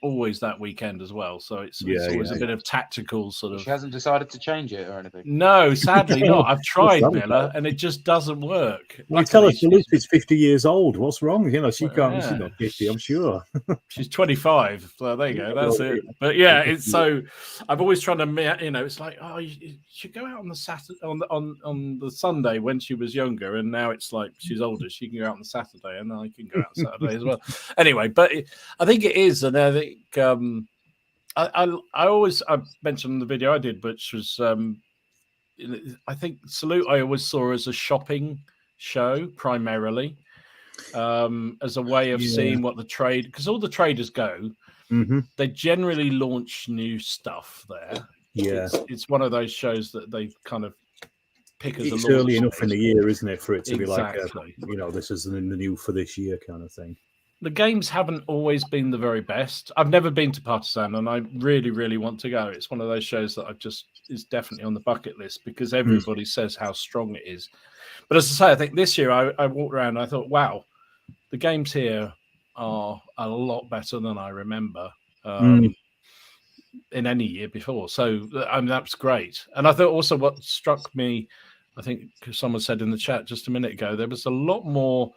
always that weekend as well, so it's always a bit of tactical sort of. She hasn't decided to change it or anything. No, sadly not. I've tried, Miller, and it just doesn't work. Well, you tell her Salute is 50 years old. What's wrong? She can't. She's not 50, I'm sure. She's 25. So there you go. That's it. But yeah, it's so. I've always tried to. It's like, oh, you should go out on the Saturday, on the Sunday when she was younger, and now it's like she's older. She can go out on the Saturday, and I can go out on Saturday as well. Anyway. But I think it is, and I think I mentioned the video I did, which was I think Salute I always saw as a shopping show primarily, as a way of seeing what the trade, because all the traders go, they generally launch new stuff there. Yeah, it's one of those shows that they kind of pick as it's early enough in the year, isn't it, for it to be like this is the new for this year kind of thing. The games haven't always been the very best. I've never been to Partizan, and I really, really want to go. It's one of those shows that is definitely on the bucket list, because everybody says how strong it is. But as I say, I think this year I walked around and I thought, wow, the games here are a lot better than I remember in any year before. So that's great. And I thought also what struck me, I think someone said in the chat just a minute ago, there was a lot more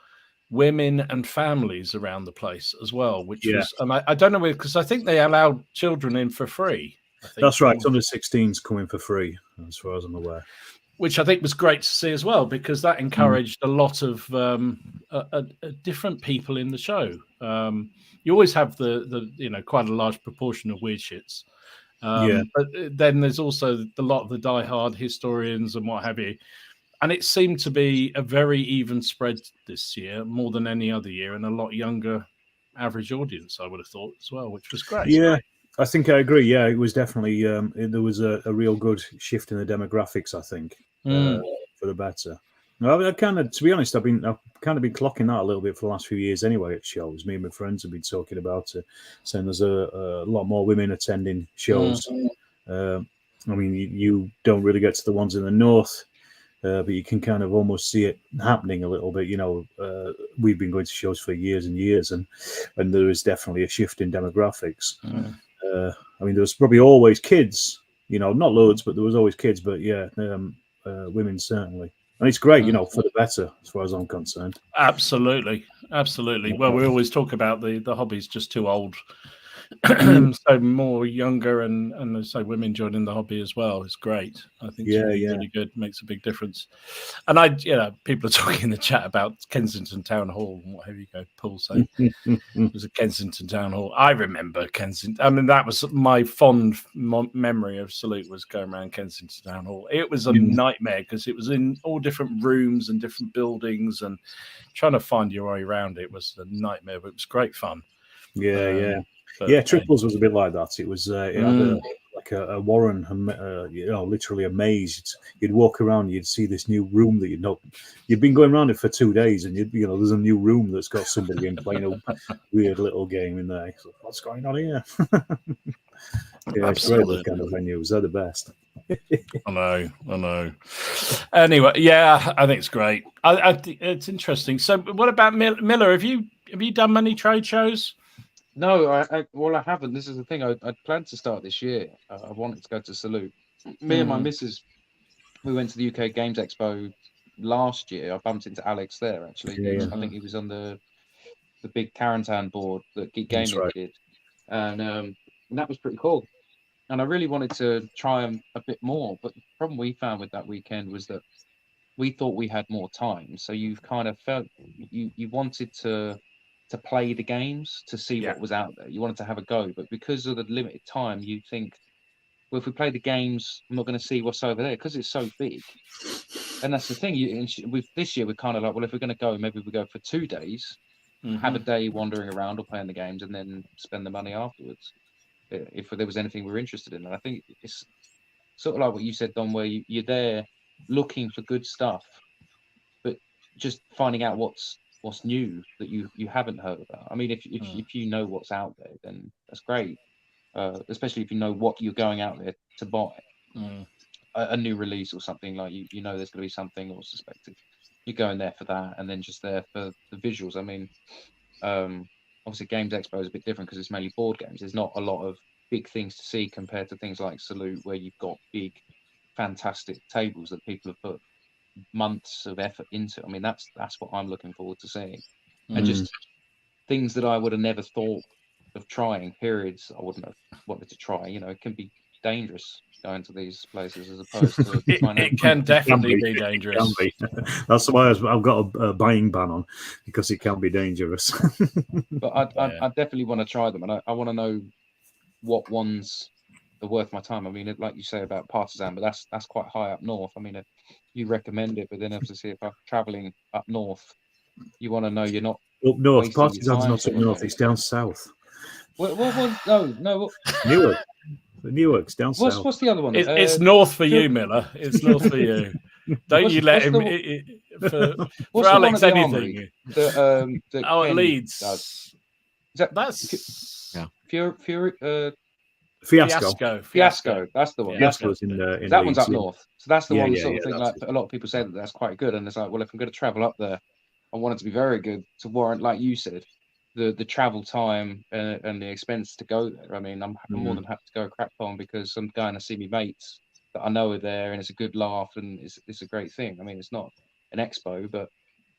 women and families around the place as well, which was, and I don't know, because I think they allowed children in for free. That's right. Under 16s come in for free, as far as I'm aware. Which I think was great to see as well, because that encouraged a lot of different people in the show. You always have the quite a large proportion of weird shits. But then there's also a lot of the diehard historians and what have you. And it seemed to be a very even spread this year, more than any other year, and a lot younger average audience, I would have thought as well, which was great. Yeah, I think I agree. Yeah, it was definitely, there was a real good shift in the demographics, I think, for the better. I kind of, to be honest, I've kind of been clocking that a little bit for the last few years anyway at shows. Me and my friends have been talking about it, saying there's a lot more women attending shows. I mean, you don't really get to the ones in the north. But you can kind of almost see it happening a little bit. We've been going to shows for years and years, and there is definitely a shift in demographics. I mean, there was probably always kids, not loads, but there was always kids. But yeah, women certainly, and it's great, for the better as far as I'm concerned. Absolutely. Well, we always talk about the hobby's just too old. So more younger and so women joining the hobby as well is great. I think it's really good, makes a big difference. And people are talking in the chat about Kensington Town Hall and what have you go, Paul saying it was a Kensington Town Hall. I remember Kensington. I mean, that was my fond memory of Salute, was going around Kensington Town Hall. It was a nightmare because it was in all different rooms and different buildings, and trying to find your way around it was a nightmare, but it was great fun. But, Triples was a bit like that. It was it had like a warren, literally a maze. You'd walk around, you'd see this new room that you've been going around it for 2 days, and there's a new room that's got somebody in playing a weird little game in there. So, what's going on here? Yeah, it's great, those kind of venues. They're the best. I know. Anyway, yeah, I think it's great. It's interesting. So, what about Miller? Have you done many trade shows? No, I haven't. This is the thing. I planned to start this year. I wanted to go to Salute. Me and my missus, we went to the UK Games Expo last year. I bumped into Alex there, actually. Yeah. I think he was on the big Quarantine board that Geek Gaming did. And that was pretty cool. And I really wanted to try them a bit more. But the problem we found with that weekend was that we thought we had more time. So you've kind of felt you wanted to play the games, to see what was out there. You wanted to have a go. But because of the limited time, you think, well, if we play the games, I'm not going to see what's over there because it's so big. And that's the thing. With this year, we're kind of like, well, if we're going to go, maybe we go for 2 days, have a day wandering around or playing the games, and then spend the money afterwards, if there was anything we're interested in. And I think it's sort of like what you said, Don, where you're there looking for good stuff, but just finding out what's new that you haven't heard about. I mean, if you know what's out there, then that's great. Especially if you know what you're going out there to buy, a new release or something, like you know there's going to be something, or suspected. You're going there for that, and then just there for the visuals. I mean, obviously Games Expo is a bit different because it's mainly board games. There's not a lot of big things to see compared to things like Salute, where you've got big, fantastic tables that people have put months of effort into. I mean, that's what I'm looking forward to seeing, and just things that I would have never thought of trying. Periods I wouldn't have wanted to try. It can be dangerous going to these places as opposed to it can definitely be dangerous. It can be. That's why I've got a buying ban on, because it can be dangerous. But I definitely want to try them, and I want to know what ones are worth my time. I mean, like you say about Partizan, but that's quite high up north. I mean, you recommend it, but then obviously if I'm traveling up north, you want to know you're not up north. wasting your Partizan's time not up north; it's down south. No. Newark. Newark's down south. What's the other one? It's north for you, Miller. It's north for you. Don't you let him. For Alex, anything. Leeds. That's Fiasco. That's the one. Fiasco's in that one's Leeds, up north. So that's the one sort of thing. Like it. a lot of people say that's quite good, and it's like, well, if I'm going to travel up there, I want it to be very good to warrant, like you said, the travel time and the expense to go there. I mean, I'm more than happy to go Crackpon because I'm going to see my mates that I know are there, and it's a good laugh, and it's a great thing. I mean, it's not an expo, but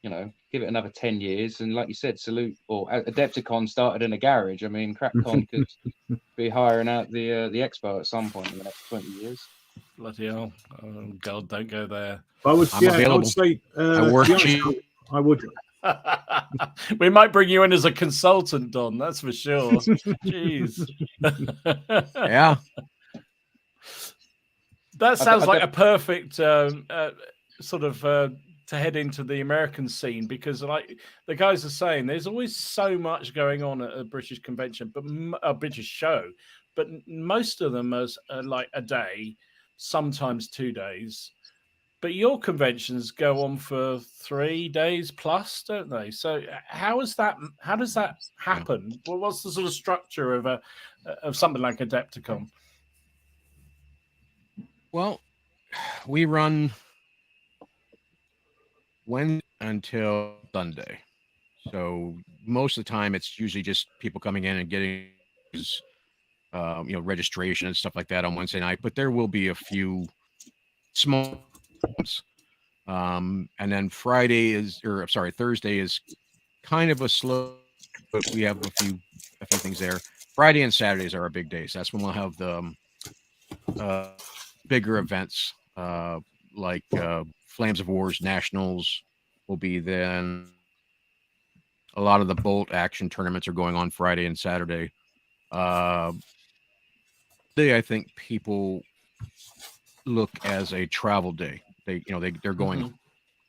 give it another 10 years, and like you said, Salute or Adepticon started in a garage. I mean, Crackpon could be hiring out the expo at some point in the next 20 years. Bloody hell! Oh God, don't go there. I would say I would. We might bring you in as a consultant, Don. That's for sure. Jeez. Yeah. That sounds like a perfect sort of to head into the American scene, because like the guys are saying, there's always so much going on at a British convention, but a British show, but most of them are like a day, sometimes 2 days. But your conventions go on for 3 days plus, don't they? So how does that happen? Well, what's the sort of structure of something like Adepticon? Well, we run Wednesday until Sunday. So most of the time it's usually just people coming in and getting registration and stuff like that on Wednesday night, but there will be a few small and then Thursday is kind of a slow, but we have a few things there. Friday and Saturdays are our big days. That's when we'll have the bigger events like Flames of Wars Nationals will be then. A lot of the Bolt action tournaments are going on Friday and Saturday. I think people look as a travel day. They're going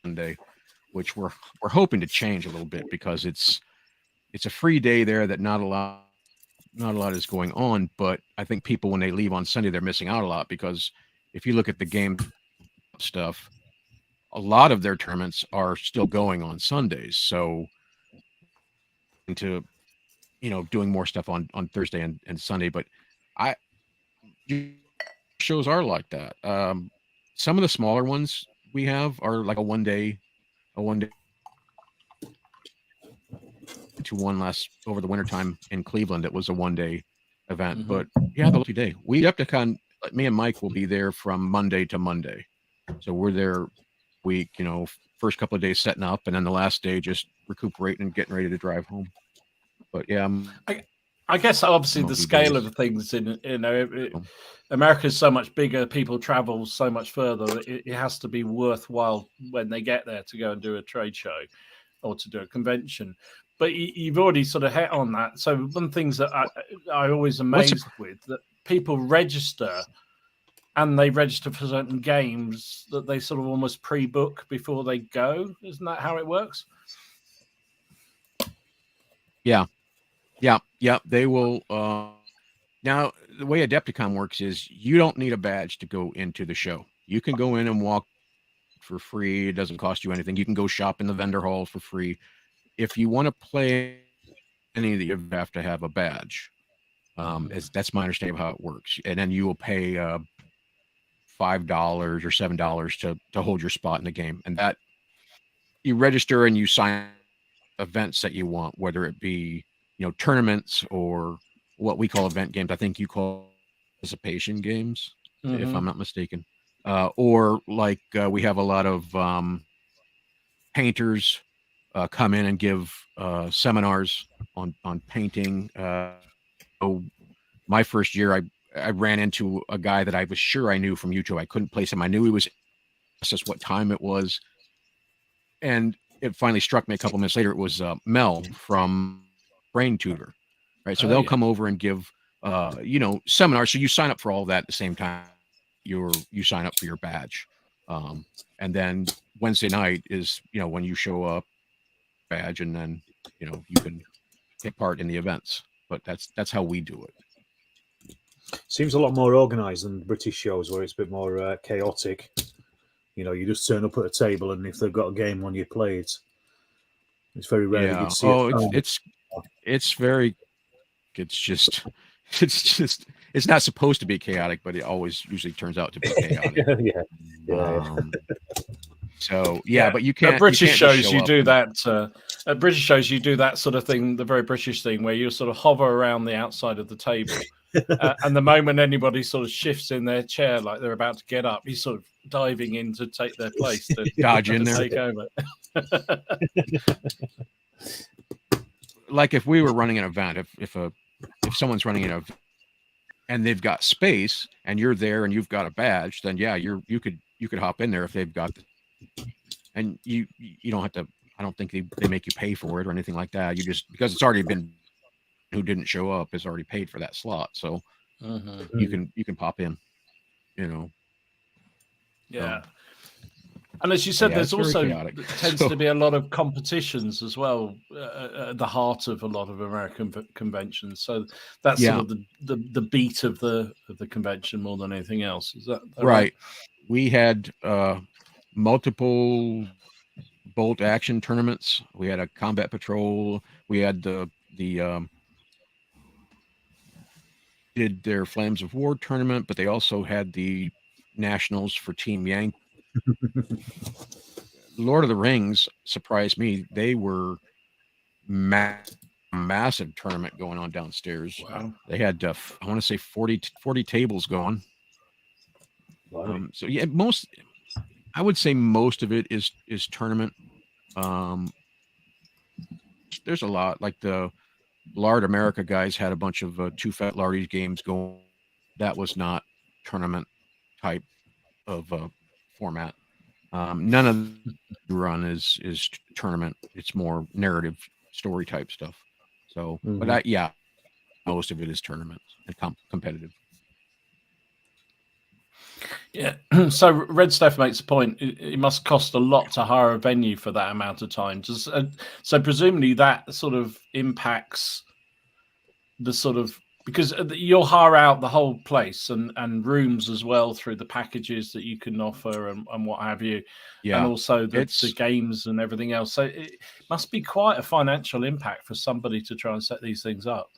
Sunday, which we're hoping to change a little bit, because it's a free day there that not a lot not a lot is going on. But I think people, when they leave on Sunday, they're missing out a lot, because if you look at the game stuff, a lot of their tournaments are still going on Sundays. So into, doing more stuff on Thursday and Sunday. But I shows are like that. Some of the smaller ones we have are like a one day to one last over the wintertime in Cleveland. It was a 1 day event. But yeah, the lucky day. We Adepticon, me and Mike will be there from Monday to Monday. So we're there week, first couple of days setting up, and then the last day just recuperating and getting ready to drive home. But yeah, I guess obviously the scale of things America is so much bigger. People travel so much further. It has to be worthwhile when they get there to go and do a trade show or to do a convention. But you've already sort of hit on that. So one of the things that I always amazed with, that people register, and they register for certain games that they sort of almost pre-book before they go. Isn't that how it works? Yeah. They will. Now, the way Adepticon works is you don't need a badge to go into the show. You can go in and walk for free. It doesn't cost you anything. You can go shop in the vendor halls for free. If you want to play any of the, you have to have a badge. That's my understanding of how it works. And then you will pay $5 or $7 to hold your spot in the game. And that you register and you sign events that you want, whether it be, tournaments or what we call event games. I think you call participation games, if I'm not mistaken. Or like we have a lot of painters come in and give seminars on painting. My first year, I ran into a guy that I was sure I knew from YouTube. I couldn't place him. I knew he was, just what time it was. And it finally struck me a couple minutes later. It was Mel from Brain Tutor, right? So they'll come over and give, seminars. So you sign up for all that at the same time. You sign up for your badge. And then Wednesday night is, when you show up, badge, and then, you can take part in the events. But that's how we do it. Seems a lot more organized than British shows, where it's a bit more chaotic. You just turn up at a table, and if they've got a game on, you play it. It's very rare that you'd see it's very, it's not supposed to be chaotic, but it always usually turns out to be chaotic. So but you can't. At British shows, you do that. At British shows, you do that sort of thing, the very British thing, where you sort of hover around the outside of the table, and the moment anybody sort of shifts in their chair, like they're about to get up, he's sort of diving in to take their place, to dodge in there, take over. Like if we were running an event, if someone's running an event and they've got space and you're there and you've got a badge, then you could hop in there if they've got and you don't have to. I don't think they make you pay for it or anything like that. You just, because it's already been, who didn't show up is already paid for that slot, so you can pop in, Yeah. And as you said, there's also tends to be a lot of competitions as well at the heart of a lot of American conventions. So that's sort of the beat of the convention more than anything else. Is that right? We had multiple bolt action tournaments. We had a combat patrol. We had the did their Flames of War tournament, but they also had the nationals for Team Yank. Lord of the Rings surprised me. They were massive tournament going on downstairs. Wow. They had I want to say 40 tables going. Wow. So yeah, I would say most of it is tournament. There's a lot, like the Lard America guys had a bunch of Too Fat Lardy games going. That was not tournament type of format. None of the run is tournament. It's more narrative story type stuff. So, but most of it is tournament and competitive. Yeah. So Red Steph makes a point. It must cost a lot to hire a venue for that amount of time. So presumably that sort of impacts the sort of, because you'll hire out the whole place and rooms as well through the packages that you can offer and what have you. Yeah. And also the games and everything else. So it must be quite a financial impact for somebody to try and set these things up.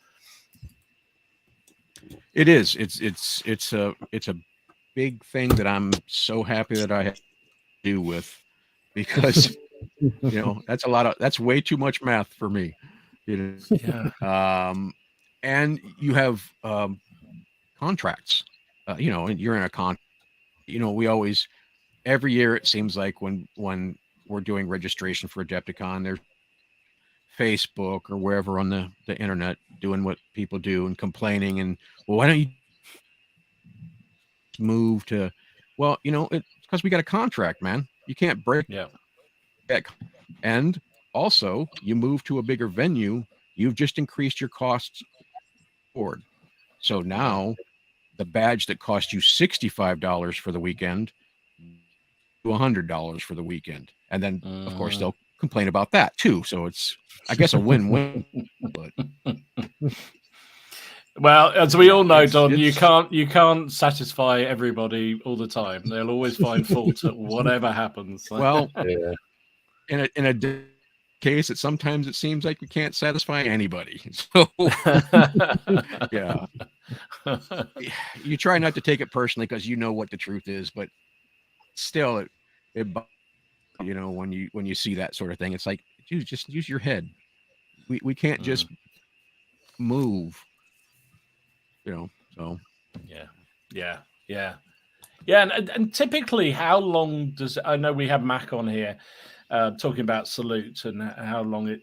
It is. It's a big thing that I'm so happy that I have to do with, because that's way too much math for me. Yeah. And you have contracts, and you're in a contract. We always, every year it seems like when we're doing registration for Adepticon, there's Facebook or wherever on the internet doing what people do and complaining, and, well, why don't you move to, well, it's because we got a contract, man. You can't break that. And also, you move to a bigger venue, you've just increased your costs forward. So now the badge that cost you $65 for the weekend to $100 for the weekend. And then of course they'll complain about that too. So it's, I guess, a win-win. But well, as we all know, Don, you can't satisfy everybody all the time. They'll always find fault at whatever happens. Well, in a case, sometimes it seems like we can't satisfy anybody. So yeah, you try not to take it personally because you know what the truth is, but still, it when you see that sort of thing, it's like, dude, just use your head. We can't just move. So yeah, and typically, how long does, I know we have Mac on here talking about salute and how long it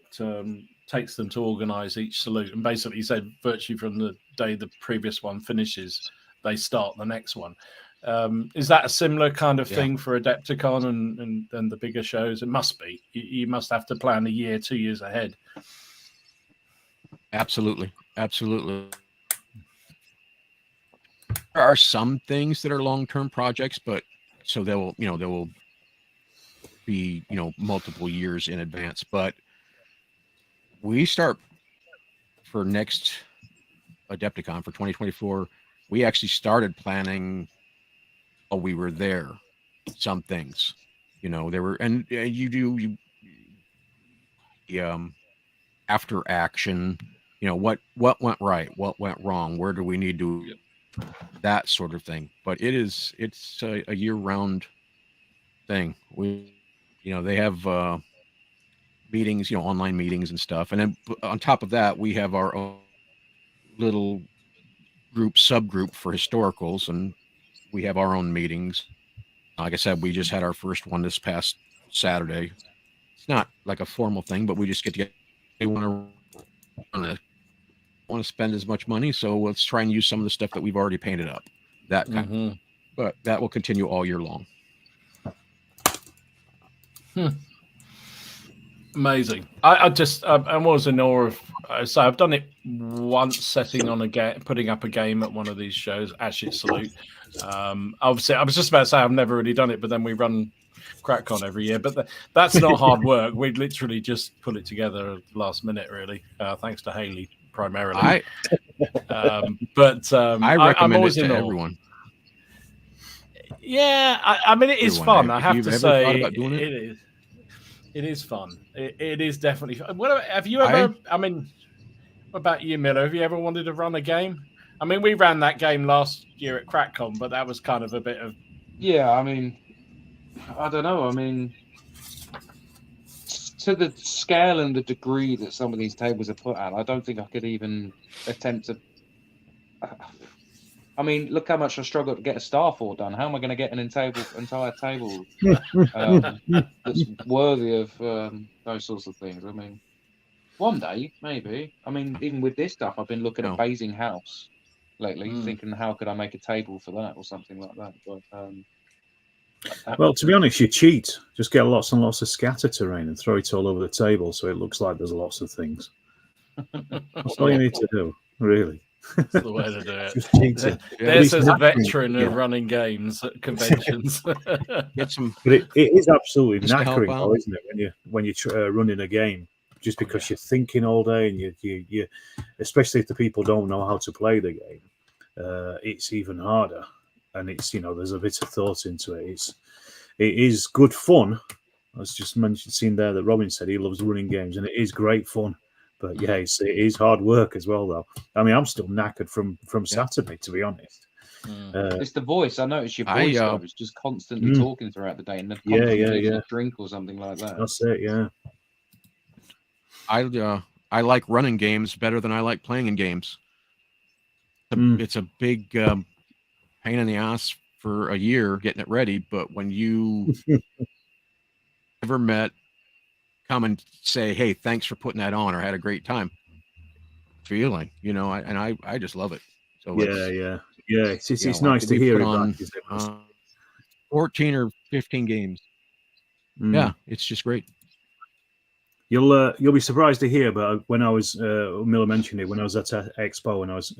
takes them to organize each salute, and basically he said virtually from the day the previous one finishes, they start the next one. Is that a similar kind of thing for Adepticon and the bigger shows? It must be. You must have to plan a year, 2 years ahead. Absolutely. There are some things that are long-term projects, but so they will be, multiple years in advance. But we start for next Adepticon for 2024. We actually started planning while we were there. Some things, there were, and you after action, what went right, what went wrong, where do we need to, that sort of thing. But it's a year-round thing. They have meetings, online meetings and stuff, and then on top of that, we have our own little subgroup for historicals, and we have our own meetings. Like I said, we just had our first one this past Saturday. It's not like a formal thing, but we just get together. They want to spend as much money, so let's try and use some of the stuff that we've already painted up. That kind of, but that will continue all year long. Amazing. I'm always in awe of. So I've done it once, setting on a game, putting up a game at one of these shows. Actually, Salute. Obviously, I was just about to say I've never really done it, but then we run CrackCon every year. But that's not hard work. We'd literally just put it together last minute, really. Thanks to Haley primarily. I recommend it to everyone. Yeah, I mean, it is fun. I have to say, thought about doing it? It is. It is fun. It is definitely fun. Have you ever? I mean, what about you, Miller? Have you ever wanted to run a game? I mean, we ran that game last year at CrackCon, but that was kind of a bit of. Yeah, I mean, I don't know. I mean, to the scale and the degree that some of these tables are put at, I don't think I could even attempt to. I mean, look how much I struggled to get a Starfall done. How am I going to get an entire table that's worthy of those sorts of things? I mean, one day, maybe. I mean, even with this stuff, I've been looking at Basing House lately, thinking how could I make a table for that or something like that. But, well, to be honest, you cheat. Just get lots and lots of scatter terrain and throw it all over the table so it looks like there's lots of things. That's all you need to do, really. That's the way to do it. Just cheating. There's a veteran of running games at conventions. Get some, but it is absolutely knackering, though, isn't it? When you're running a game just because you're thinking all day, and you especially if the people don't know how to play the game, it's even harder. And it's, there's a bit of thought into it. It is good fun. I was just seen there that Robin said he loves running games, and it is great fun. But yeah, it is hard work as well, though. I mean, I'm still knackered from Saturday, to be honest. It's the voice. I noticed your voice was just constantly talking throughout the day, and taking a drink or something like that. That's it. Yeah. I like running games better than I like playing in games. It's a big pain in the ass for a year getting it ready, but when you ever met, come and say, "Hey, thanks for putting that on," or "had a great time," feeling, I just love it. So yeah. It's nice to hear it on 14 or 15 games. Yeah, it's just great. You'll be surprised to hear, but when I was Miller mentioned it, when I was at Expo and I was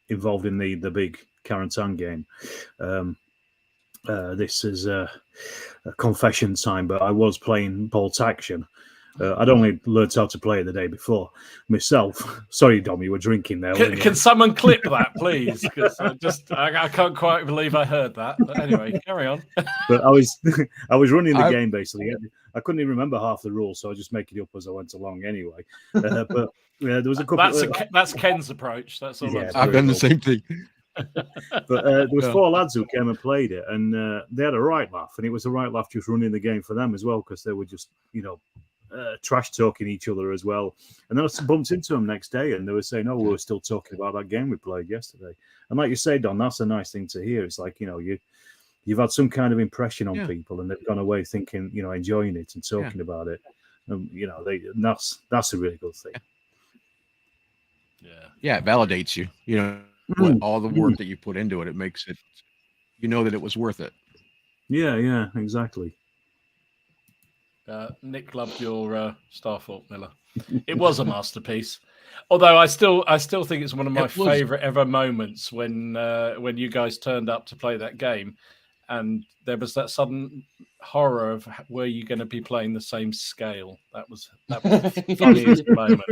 involved in the big Carantan game. This is a confession time, but I was playing Bolt Action. I'd only learned how to play it the day before myself. Sorry, Dom, you were drinking there. Can someone clip that, please? Because I can't quite believe I heard that. But anyway, carry on. But I was running the game basically. I couldn't even remember half the rules, so I was just making it up as I went along anyway. But there was a couple. That's Ken's approach. That's all. Yeah, I've done the same thing. But there was 4 lads who came and played it, and they had a right laugh, and it was a right laugh just running the game for them as well, because they were just trash talking each other as well. And then I bumped into them next day, and they were saying, "Oh, we were still talking about that game we played yesterday." And like you say, Don, that's a nice thing to hear. It's like you've had some kind of impression on people, and they've gone away thinking, enjoying it and talking about it. And, that's a really good thing. Yeah, it validates you. All the work that you put into it, it makes it, that it was worth it. Yeah, exactly. Nick loved your Starfall, Miller. It was a masterpiece. Although I still think it's one of my favorite ever moments when you guys turned up to play that game, and there was that sudden horror of were you going to be playing the same scale? That was the funniest moment.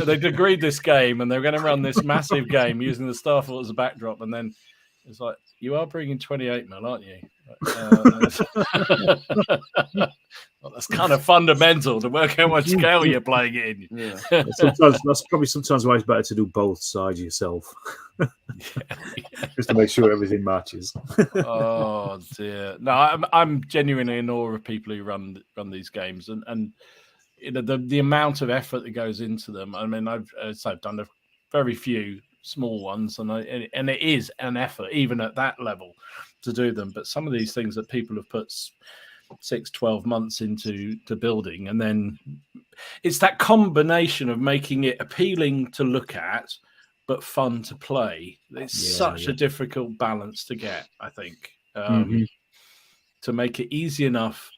They'd agreed this game, and they were going to run this massive game using the Starfall as a backdrop, and then it's like, you are bringing 28 mil, aren't you? Well, that's kind of fundamental to work out what scale you're playing in. Yeah. Sometimes why it's better to do both sides yourself, just to make sure everything matches. Oh dear! No, I'm genuinely in awe of people who run these games, and the amount of effort that goes into them. I mean, I've done a very few small ones, and it is an effort even at that level to do them. But some of these things that people have put 6-12 months into building, and then it's that combination of making it appealing to look at but fun to play. It's such a difficult balance to get, I think, to make it easy enough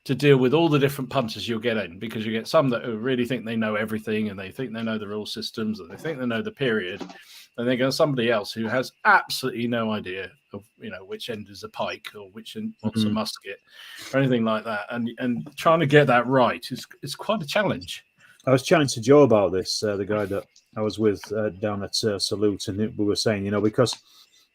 to deal with all the different punters you'll get in, because you get some that really think they know everything, and they think they know the rule systems, and they think they know the period, and then go somebody else who has absolutely no idea of which end is a pike or which end wants a musket or anything like that, and trying to get that right is quite a challenge. I was chatting to Joe about this, the guy that I was with down at Salute, and we were saying, because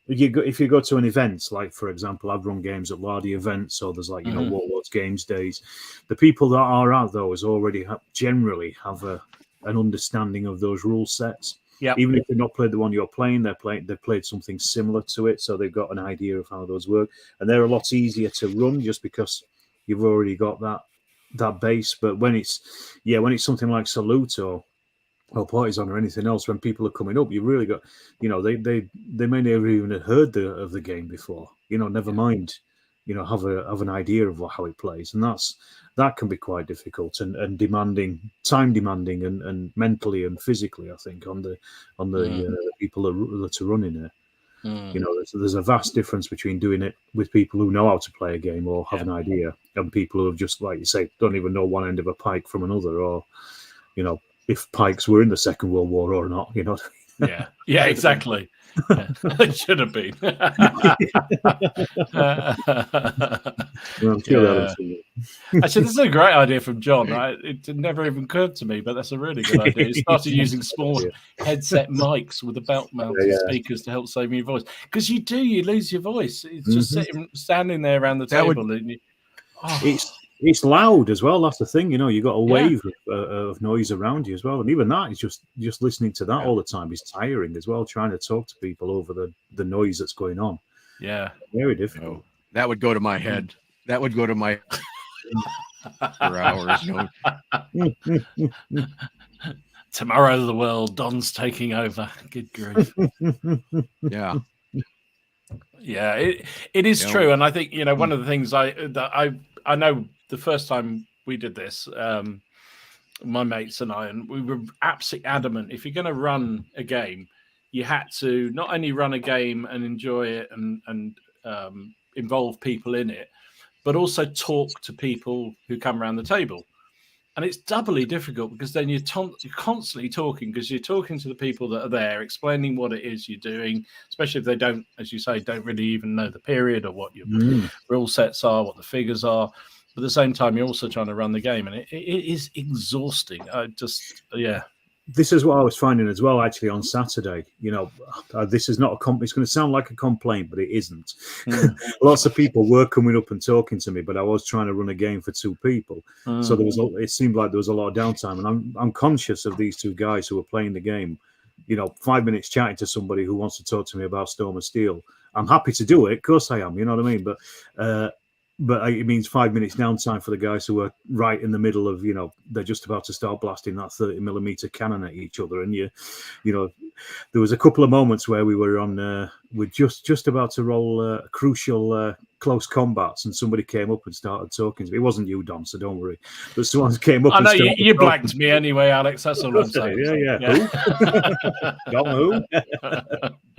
if you go to an event, like, for example, I've run games at Lardy events, so there's Warlords Games Days. The people that are at those already generally have an understanding of those rule sets. Yeah. Even if they've not played the one you're playing, they've played something similar to it, so they've got an idea of how those work, and they're a lot easier to run just because you've already got that base. But when it's something like Salute or Partizan or anything else, when people are coming up, you really got, they may never even have heard of the game before. Never mind, have an idea of how it plays, and that can be quite difficult and time demanding and mentally and physically, I think, on the people that are running it. There's a vast difference between doing it with people who know how to play a game or have an idea, and people who have just, like you say, don't even know one end of a pike from another, or if pikes were in the Second World War or not. Yeah, exactly. Yeah. It should have been. Well, I'm sure that'll see Actually, this is a great idea from John. It never even occurred to me, but that's a really good idea. He started using small headset mics with the belt-mounted speakers to help save your voice. Because you lose your voice. It's just standing there around the table. It's loud as well. That's the thing, you got a wave of noise around you as well, and even that is just listening to that all the time is tiring as well. Trying to talk to people over the noise that's going on. Yeah, very difficult. That would go to my head. That would go to my for hours. Tomorrow the world, Don's taking over. Good grief. Yeah. Yeah, it is true, and I think one of the things I know the first time we did this, my mates and I, and we were absolutely adamant. If you're going to run a game, you had to not only run a game and enjoy it and involve people in it, but also talk to people who come around the table. And it's doubly difficult because then you're constantly talking, because you're talking to the people that are there, explaining what it is you're doing, especially if they don't, as you say, don't really even know the period or what your rule sets are, what the figures are. But at the same time, you're also trying to run the game, and it is exhausting. This is what I was finding as well, actually, on Saturday. This is not it's going to sound like a complaint, but it isn't. Lots of people were coming up and talking to me, but I was trying to run a game for two people. So it seemed like there was a lot of downtime. And I'm conscious of these two guys who were playing the game. 5 minutes chatting to somebody who wants to talk to me about Storm and Steel. I'm happy to do it. Of course I am. You know what I mean? But it means 5 minutes downtime for the guys who are right in the middle of, they're just about to start blasting that 30mm cannon at each other. And there was a couple of moments where we were we're just about to roll crucial close combats, and somebody came up and started talking to me. It wasn't you, Dom, so don't worry. But someone came up. I know you blanked me anyway, Alex. That's all I'm saying. Yeah. Who?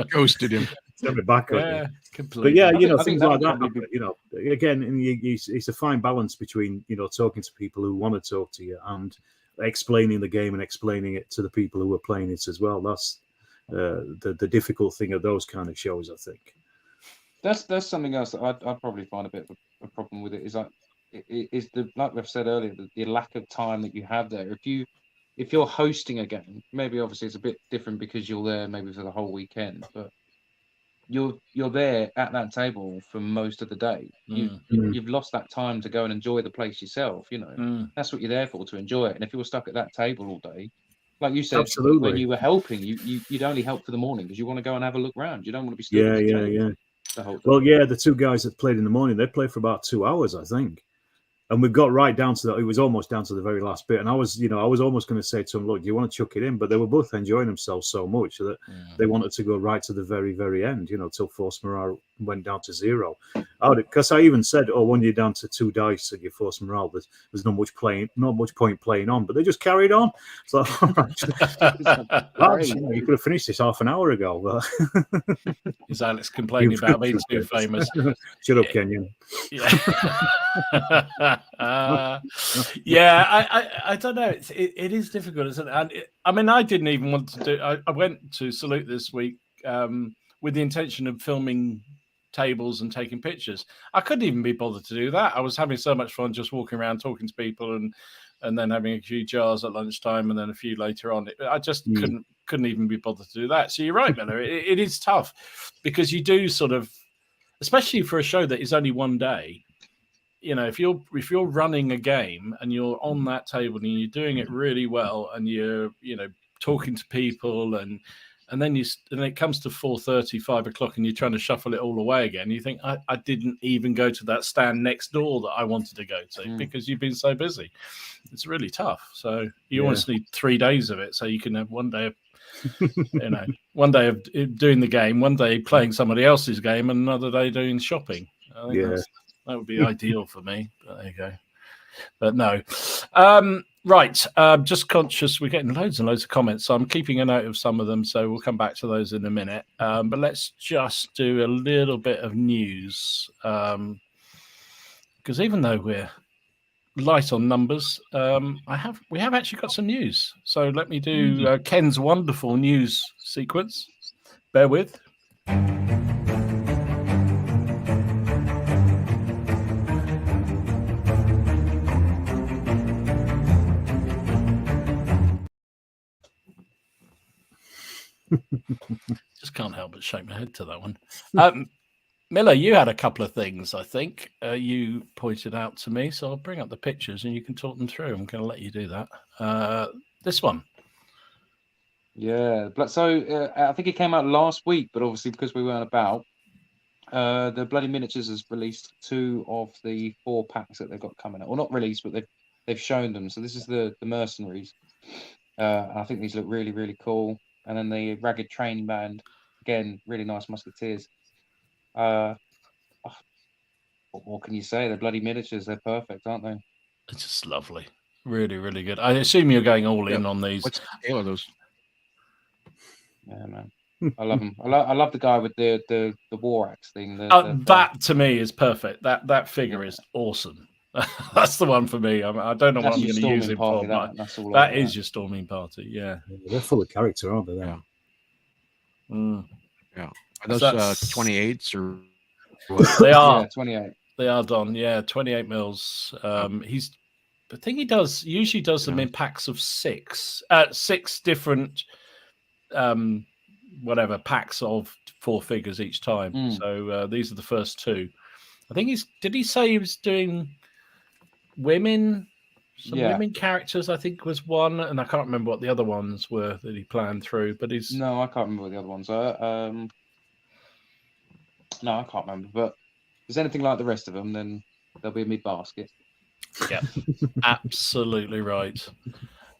Ghosted him. Send it back on you. Completely. But things like that. Again, it's a fine balance between talking to people who want to talk to you and explaining the game and explaining it to the people who are playing it as well. That's the difficult thing of those kind of shows, I think. That's something else that I'd probably find a bit of a problem with. It is like like we've said earlier, the lack of time that you have there. If you're hosting a game, maybe obviously it's a bit different because you're there maybe for the whole weekend, but you're there at that table for most of the day. You've lost that time to go and enjoy the place yourself. That's what you're there for, to enjoy it. And if you were stuck at that table all day, like you said, absolutely, when you were helping, you'd only help for the morning because you want to go and have a look around. You don't want to be stuck. Yeah. Well, the two guys that played in the morning, they played for about 2 hours, I think. And we got right down to it was almost down to the very last bit. And I was almost going to say to them, look, do you want to chuck it in? But they were both enjoying themselves so much that they wanted to go right to the very, very end, till force morale went down to 0. Because I even said, when you're down to 2 dice at your force morale, there's not much point playing on. But they just carried on. So, you could have finished this half an hour ago. But is Alex complaining about being too famous? Shut up, Kenyon. I don't know. It is difficult, isn't it? And I didn't even want to do. I went to Salute this week with the intention of filming tables and taking pictures. I couldn't even be bothered to do that. I was having so much fun just walking around talking to people and then having a few jars at lunchtime and then a few later on. I just couldn't even be bothered to do that. So you're right, Miller. It is tough because you do sort of, especially for a show that is only one day. If you're running a game and you're on that table and you're doing it really well and you're talking to people and then it comes to 4:30, 5 o'clock and you're trying to shuffle it all away again. You think I didn't even go to that stand next door that I wanted to go to because you've been so busy. It's really tough. So you almost need 3 days of it so you can have one day of one day of doing the game, one day playing somebody else's game, and another day doing shopping. I think that would be ideal for me. But there you go. But no. Right. Just conscious we're getting loads and loads of comments, so I'm keeping a note of some of them, so we'll come back to those in a minute. But let's just do a little bit of news. Because even though we're light on numbers, we have actually got some news. So let me do Ken's wonderful news sequence. Bear with. Just can't help but shake my head to that one. Miller, you had a couple of things, I think, you pointed out to me. So I'll bring up the pictures and you can talk them through. I'm going to let you do that. This one. Yeah. So I think it came out last week, but obviously because we weren't about, the Bloody Miniatures has released 2 of the 4 packs that they've got coming out. Well, not released, but they've shown them. So this is the Mercenaries. I think these look really, really cool. And then the Ragged Training Band, again, really nice Musketeers. What more can you say? They're Bloody Miniatures. They're perfect, aren't they? It's just lovely. Really, really good. I assume you're going all in on these. What's the scale of those? Yeah, man. I love them. I love the guy with the war axe thing. That to me is perfect. That figure is awesome. That's the one for me. I don't know what I'm going to use it for, but that is your storming party. Yeah, they're full of character, aren't they? Yeah. Yeah. Are those 28s or what? They are 28. They are done. Yeah, 28 mils. I think he usually does them in packs of 6. 6 different packs of 4 figures each time. So these are the first 2. I think did he say he was doing women? Women characters, I think, was one, and I can't remember what the other ones were that he planned through. But no, I can't remember what the other ones are. No, I can't remember. But if there's anything like the rest of them, then they'll be in my basket. Yeah, absolutely right.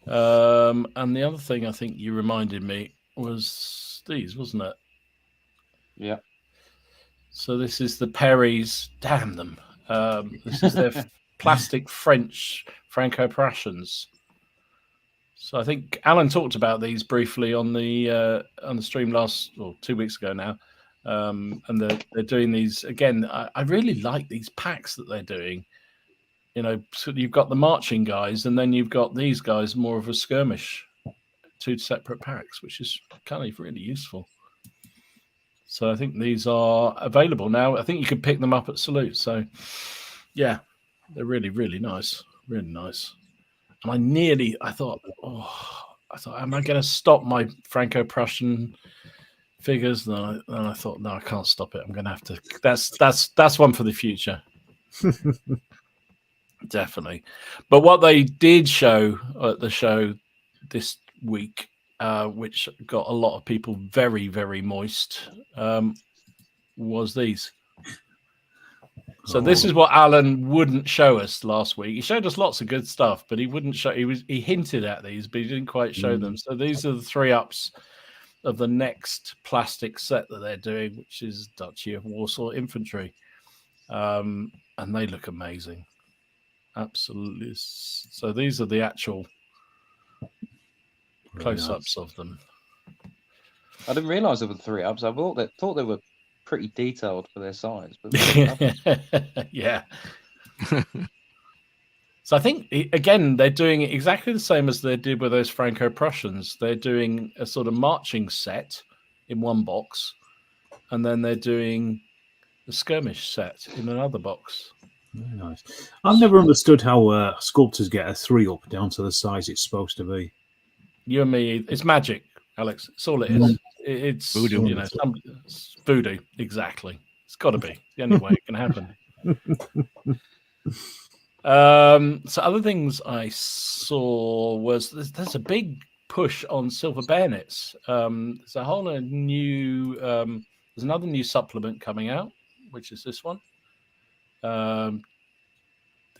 And the other thing I think you reminded me was these, wasn't it? Yeah. So this is the Perry's. Damn them! This is their plastic French Franco-Prussians. So I think Alan talked about these briefly on the stream 2 weeks ago now, and they're doing these again. I really like these packs that they're doing. You know, so you've got the marching guys, and then you've got these guys more of a skirmish, 2 separate packs, which is kind of really useful. So I think these are available now. I think you can pick them up at Salute. So yeah, they're really, really nice. Really nice. And I thought, am I going to stop my Franco-Prussian figures? And I thought, no, I can't stop it. I'm going to have to. That's one for the future. Definitely. But what they did show at the show this week, which got a lot of people very, very moist, was these. So this is what Alan wouldn't show us last week. He showed us lots of good stuff, but he wouldn't show. He hinted at these, but he didn't quite show them. So these are the 3-ups of the next plastic set that they're doing, which is Duchy of Warsaw Infantry, and they look amazing. Absolutely. So these are the actual close-ups of them. I didn't realise there were 3-ups. I thought they were pretty detailed for their size. But yeah. So I think, again, they're doing it exactly the same as they did with those Franco-Prussians. They're doing a sort of marching set in one box, and then they're doing a skirmish set in another box. Very nice. I've never understood how sculptors get a 3-up down to the size it's supposed to be. You and me, it's magic, Alex. It's all it is. It's voodoo. You know, it's voodoo. Exactly. It's got to be it's the only way it can happen. So other things I saw was there's a big push on silver bayonets. There's a whole new. There's another new supplement coming out, which is this one. The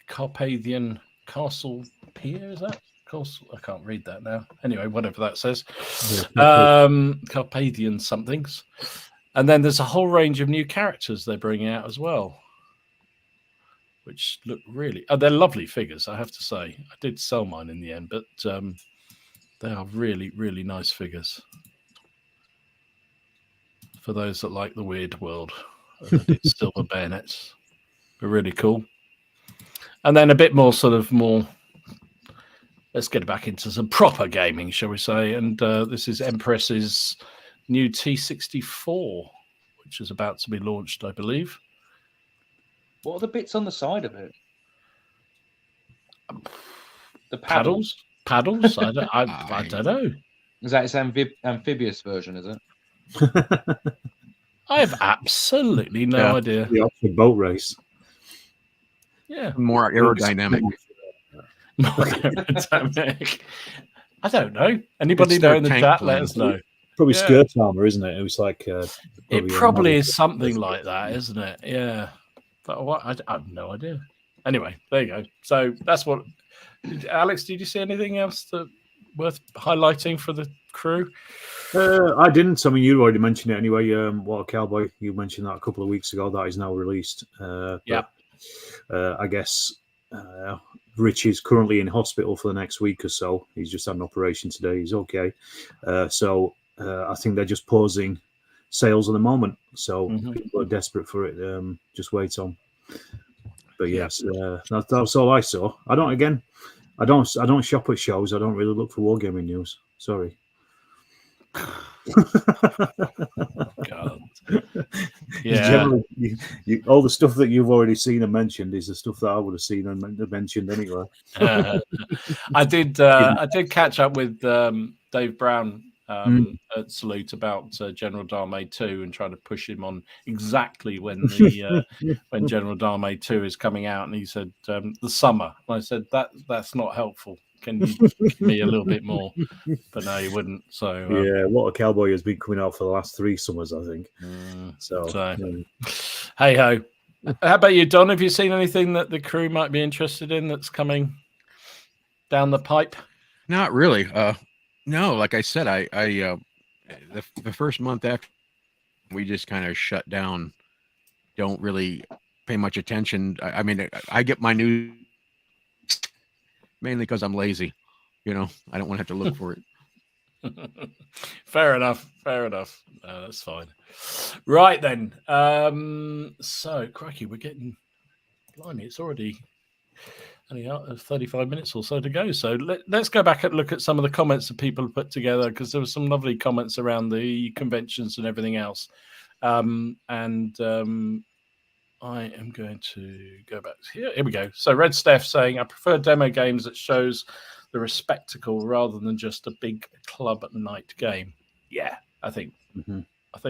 Carpathian Castle Pier, is that? Castle? I can't read that now. Anyway, whatever that says. Carpathian somethings. And then there's a whole range of new characters they're bringing out as well, which look really... they're lovely figures, I have to say. I did sell mine in the end, but they are really, really nice figures. For those that like the weird world, silver bayonets. They're really cool. And then a bit more let's get back into some proper gaming, shall we say. And this is Empress's new T64, which is about to be launched, I believe. What are the bits on the side of it? The Paddles? I don't know. Is that its amphibious version, is it? I have absolutely no idea. The Oxford boat race. Yeah. More aerodynamic. More aerodynamic. I don't know. Anybody It's their know in the tank chat? plane. Let us know. Probably skirt armor, isn't it? It was like It probably is something like that, isn't it? Yeah. But what? I have no idea. Anyway, there you go. So that's what. Alex, did you see anything else that worth highlighting for the crew? I didn't. I mean, you already mentioned it anyway. What a Cowboy. You mentioned that a couple of weeks ago. That is now released. Yeah. I guess Rich is currently in hospital for the next week or so. He's just had an operation today. He's okay. So I think they're just pausing sales at the moment. So people are desperate for it. Just wait on. But yes, that's all I saw. I don't shop at shows. I don't really look for wargaming news. Sorry. God. Yeah. Generally, all the stuff that you've already seen and mentioned is the stuff that I would have seen and mentioned anyway. I did catch up with Dave Brown at Salute about General Dame 2 and trying to push him on exactly when the when General Dame 2 is coming out, and he said the summer. And I said that's not helpful. Can you give me a little bit more? But no, he wouldn't. So yeah, What a Cowboy has been coming out for the last 3 summers, I think. Hey ho. How about you, Don? Have you seen anything that the crew might be interested in that's coming down the pipe? Not really. No, like I said, the first month after we just kind of shut down, don't really pay much attention. I mean, I get my news mainly because I'm lazy. I don't want to have to look for it. Fair enough. That's fine. Right then. So, crikey, we're getting blimey. It's already only 35 minutes or so to go. So let's go back and look at some of the comments that people put together, because there were some lovely comments around the conventions and everything else. I am going to go back here. Here we go. So Red Steph saying, I prefer demo games that shows the spectacle rather than just a big club at night game. Yeah, I think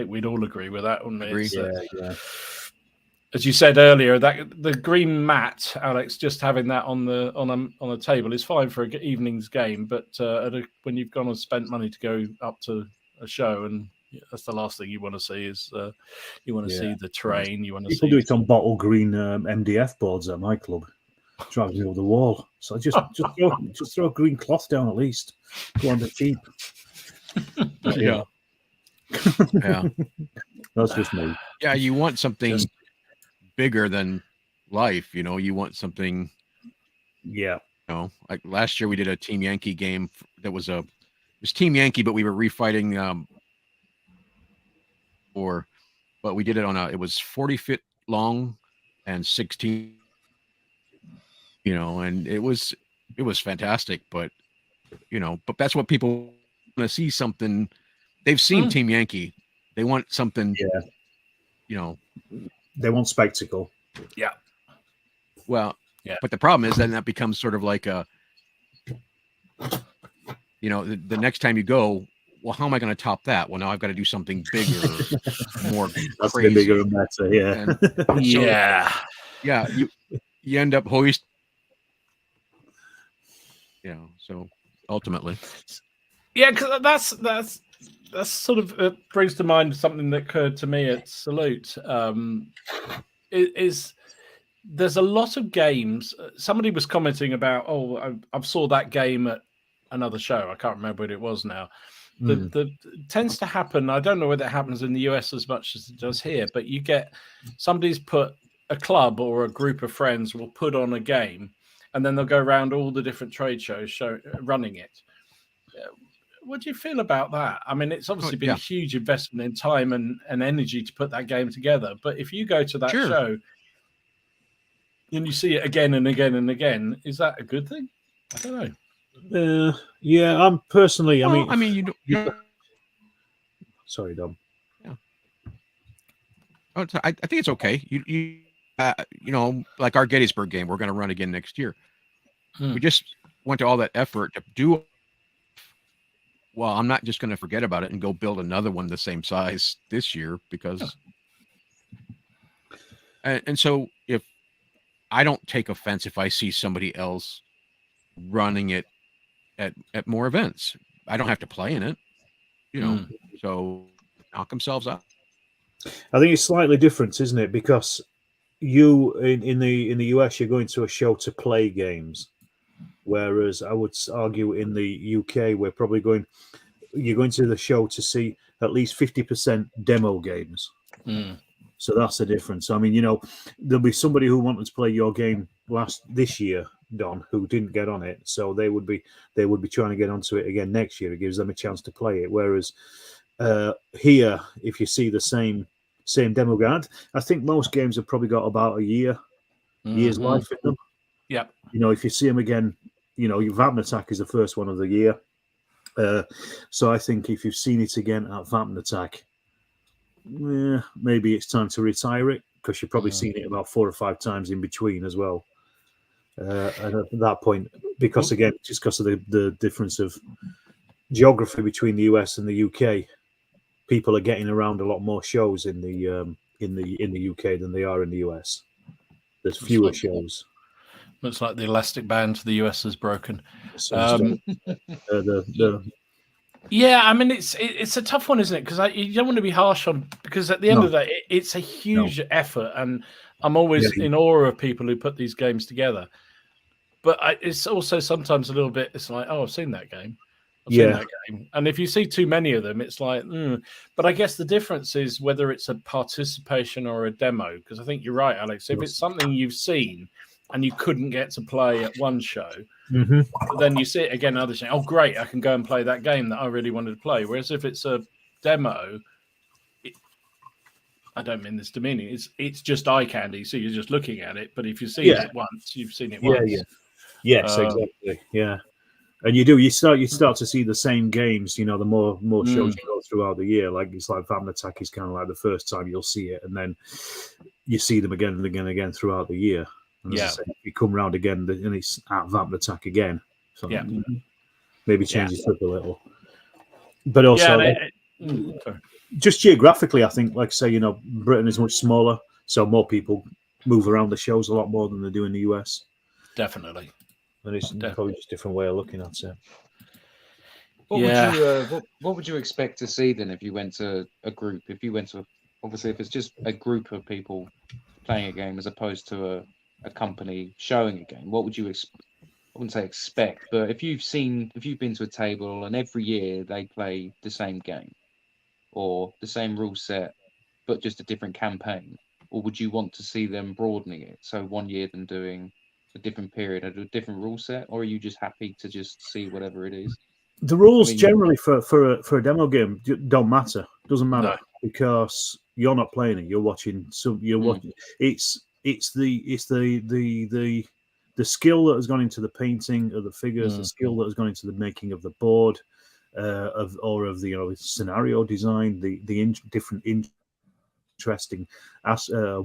we'd all agree with that, wouldn't we? Yeah. As you said earlier, that the green mat, Alex, just having that on a table is fine for an evening's game, but when you've gone and spent money to go up to a show, and that's the last thing you want to see is you want to see the terrain. You want to people do it on bottle green MDF boards at my club, driving over the wall. So just throw a green cloth down at least. Go on the cheap. Yeah. That's just me. Yeah, you want something bigger than life. You want something. Yeah. Like last year we did a Team Yankee game that was it was Team Yankee, but we were refighting but we did it on it was 40 feet long and 16, and it was fantastic, but that's what people want to see. Something they've seen Team Yankee, they want something. They want spectacle. Yeah. Well, but the problem is then that becomes sort of like the next time you go, well, how am I going to top that? Well, now I've got to do something bigger, more That's crazy. Bigger and better, yeah. You end up hoist. So ultimately, because that's sort of brings to mind something that occurred to me at Salute. Is there's a lot of games. Somebody was commenting about, I saw that game at another show. I can't remember what it was now. That tends to happen. I don't know whether it happens in the US as much as it does here, but you get somebody's put a club or a group of friends will put on a game, and then they'll go around all the different trade shows running it. What do you feel about that? I mean, it's obviously been a huge investment in time and energy to put that game together. But if you go to that show, and you see it again and again and again, is that a good thing? I don't know. Yeah, I'm personally. Well, I mean, you Sorry, Dom. Yeah. Oh, I think it's okay. You know, like our Gettysburg game, we're going to run again next year. We just went to all that effort to do. Well, I'm not just going to forget about it and go build another one the same size this year because. And so if I don't take offense if I see somebody else running it at more events, I don't have to play in it, you know. So knock themselves out. I think it's slightly different, isn't it? Because you in the US, you're going to a show to play games, whereas I would argue in the UK, you're going to the show to see at least 50% demo games. So that's the difference. I mean, you know, there'll be somebody who wanted to play your game this year, Don, who didn't get on it, so they would be trying to get onto it again next year. It gives them a chance to play it. Whereas here, if you see the same demo guide, I think most games have probably got about a year's life in them. Yeah. You know, if you see them again, you know, Vapn Attack is the first one of the year. So I think if you've seen it again at Vapn Attack, maybe it's time to retire it because you've probably seen it about 4 or 5 times in between as well. And at that point, because again, just because of the difference of geography between the US and the UK, people are getting around a lot more shows in the UK than they are in the US. There's fewer shows. Looks like the elastic band to the US is broken. Yeah, I mean it's a tough one, isn't it? Because you don't want to be harsh on, because at the end of the day, it's a huge effort, and I'm always in awe of people who put these games together. But it's also sometimes a little bit. It's like, oh, I've seen that game. I've seen that game, and if you see too many of them, it's like. But I guess the difference is whether it's a participation or a demo. Because I think you're right, Alex. If it's something you've seen and you couldn't get to play at one show. But then you see it again, others saying, "Oh, great! I can go and play that game that I really wanted to play." Whereas if it's a demo, I don't mean this demeaning. It's just eye candy, so you're just looking at it. But if you've seen it once, you've seen it once. Yes, exactly. Yeah, and you start to see the same games. You know, the more shows you go throughout the year. Like it's like Vapn Attack is kind of like the first time you'll see it, and then you see them again and again and again throughout the year. And as I say, you come round again and it's at Vapn Attack again. So maybe change it up a little. But also, just geographically, I think, like say, you know, Britain is much smaller, so more people move around the shows a lot more than they do in the US. Definitely. And it's probably just a different way of looking at it. What would you expect to see then if you went to a group? If you went to, obviously, if it's just a group of people playing a game as opposed to a company showing a game, what would you I wouldn't say expect, but if you've been to a table and every year they play the same game or the same rule set but just a different campaign, or would you want to see them broadening it, so one year them doing a different period and a different rule set, or are you just happy to just see whatever it is? The rules generally for a demo game don't matter. Doesn't matter because you're not playing it. You're watching. So you're watching. It's the skill that has gone into the painting of the figures, the skill that has gone into the making of the board, of the scenario design, the different interesting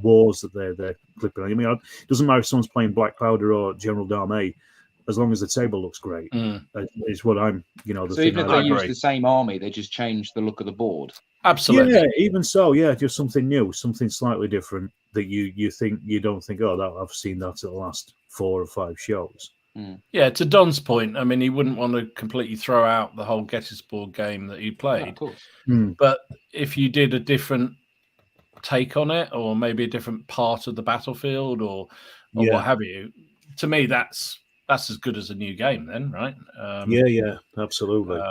wars that they're clipping on. I mean, it doesn't matter if someone's playing Black Powder or General Dame, as long as the table looks great. Is what I'm, so even if they use the same army, they just change the look of the board. Absolutely. Yeah, even so, just something new, something slightly different that you don't think, oh, that I've seen that at the last 4 or 5 shows. Yeah, to Don's point, I mean, he wouldn't want to completely throw out the whole Gettysburg game that he played. Of course. But if you did a different take on it, or maybe a different part of the battlefield, or what have you, to me, that's as good as a new game, then, right? Absolutely.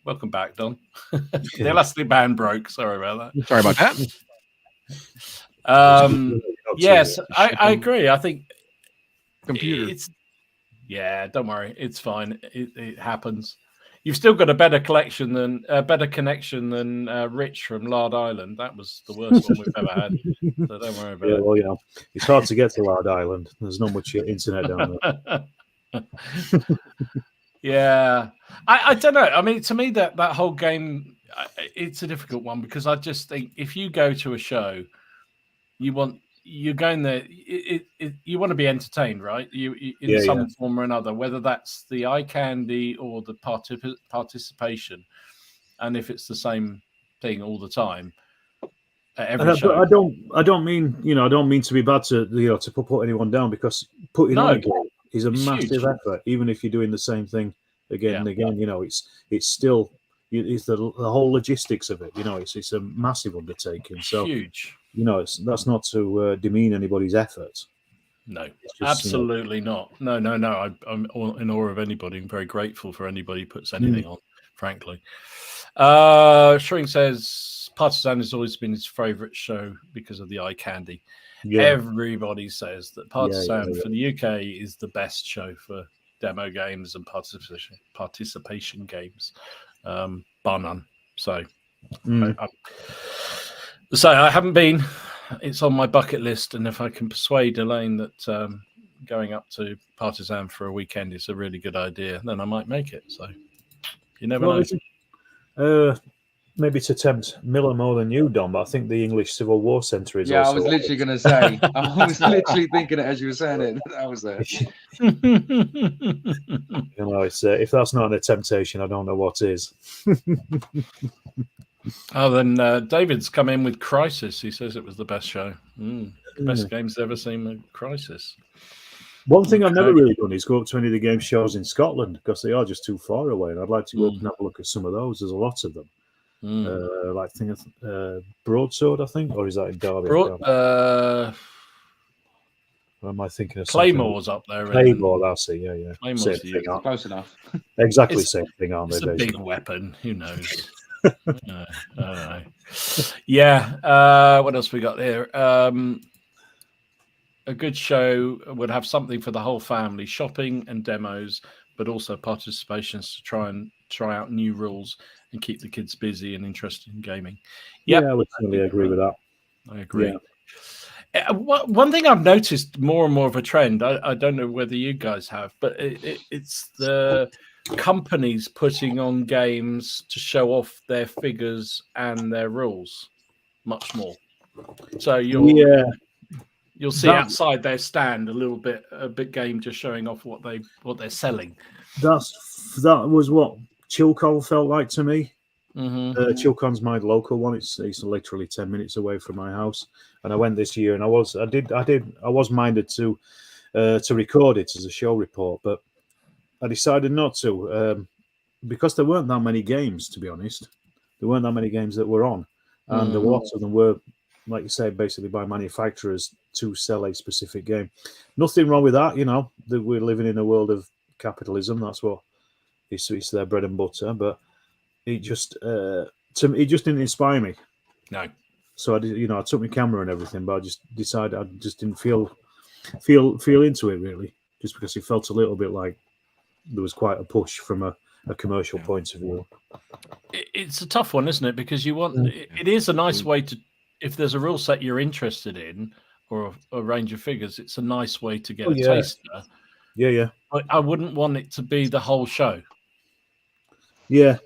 Welcome back, Don. The elastic band broke. Sorry about that. Sorry about that. Yes, I agree. I think computer. Don't worry. It's fine. It happens. You've still got a better connection than Rich from Lard Island. That was the worst one we've ever had. So don't worry about Yeah, it. well, yeah, it's hard to get to Lard Island. There's not much internet down there. Yeah, I don't know. I mean, to me, that whole game, it's a difficult one because I just think if you go to a show, you're going there. You want to be entertained, right? You in some form or another, whether that's the eye candy or the participation, and if it's the same thing all the time. At every show. I don't mean to be bad to put anyone down, because putting on a game is a massive effort, even if you're doing the same thing again and again. It's still the whole logistics of it. It's a massive undertaking. So huge. That's not to demean anybody's effort. No, absolutely not. No. I'm in awe of anybody. I'm very grateful for anybody who puts anything on, frankly. Shrink says Partizan has always been his favourite show because of the eye candy. Yeah. Everybody says that Partizan for the UK is the best show for demo games and participation games, bar none. So, I haven't been. It's on my bucket list, and if I can persuade Elaine that going up to Partizan for a weekend is a really good idea, then I might make it. So, you never know. Maybe to tempt Miller more than you, Dom, but I think the English Civil War Centre is. Yeah, I was literally going to say. I was literally thinking it as you were saying it. That was there. It's if that's not a temptation, I don't know what is. Oh, then David's come in with Crisis. He says it was the best show. Best games ever seen with Crisis. One thing I've never really done is go up to any of the game shows in Scotland, because they are just too far away, and I'd like to go up and have a look at some of those. There's a lot of them. Like Broadsword, I think, or is that in Derby? What am I thinking of? Claymore's up there. Claymore, that's it. Yeah. Claymore's close enough. Exactly same thing, aren't they? It's a big weapon. Who knows? I don't know. Yeah. What else we got there? A good show would have something for the whole family: shopping and demos, but also participations to try out new rules and keep the kids busy and interested in gaming. Yep. Yeah, I would certainly agree with that. I agree. Yeah. One thing I've noticed more and more of a trend, I don't know whether you guys have, but it's the companies putting on games to show off their figures and their rules much more. So you'll see outside their stand a bit game just showing off what they're selling. That was what Chilcon felt like to me. Mm-hmm. Chilcon's my local one. It's literally 10 minutes away from my house, and I went this year, and I was minded to record it as a show report, but I decided not to because there weren't that many games. To be honest, there weren't that many games that were on, and a lot of them were, like you say, basically by manufacturers to sell a specific game. Nothing wrong with that, that we're living in a world of capitalism. That's what it's their bread and butter. But it just it just didn't inspire me. No. So I did, I took my camera and everything, but I just decided I just didn't feel into it really, just because it felt a little bit like there was quite a push from a commercial point of view. It's a tough one, isn't it? Because you want it is a nice way to, if there's a rule set you're interested in or a range of figures, it's a nice way to get a taster. Yeah. I wouldn't want it to be the whole show. Yeah.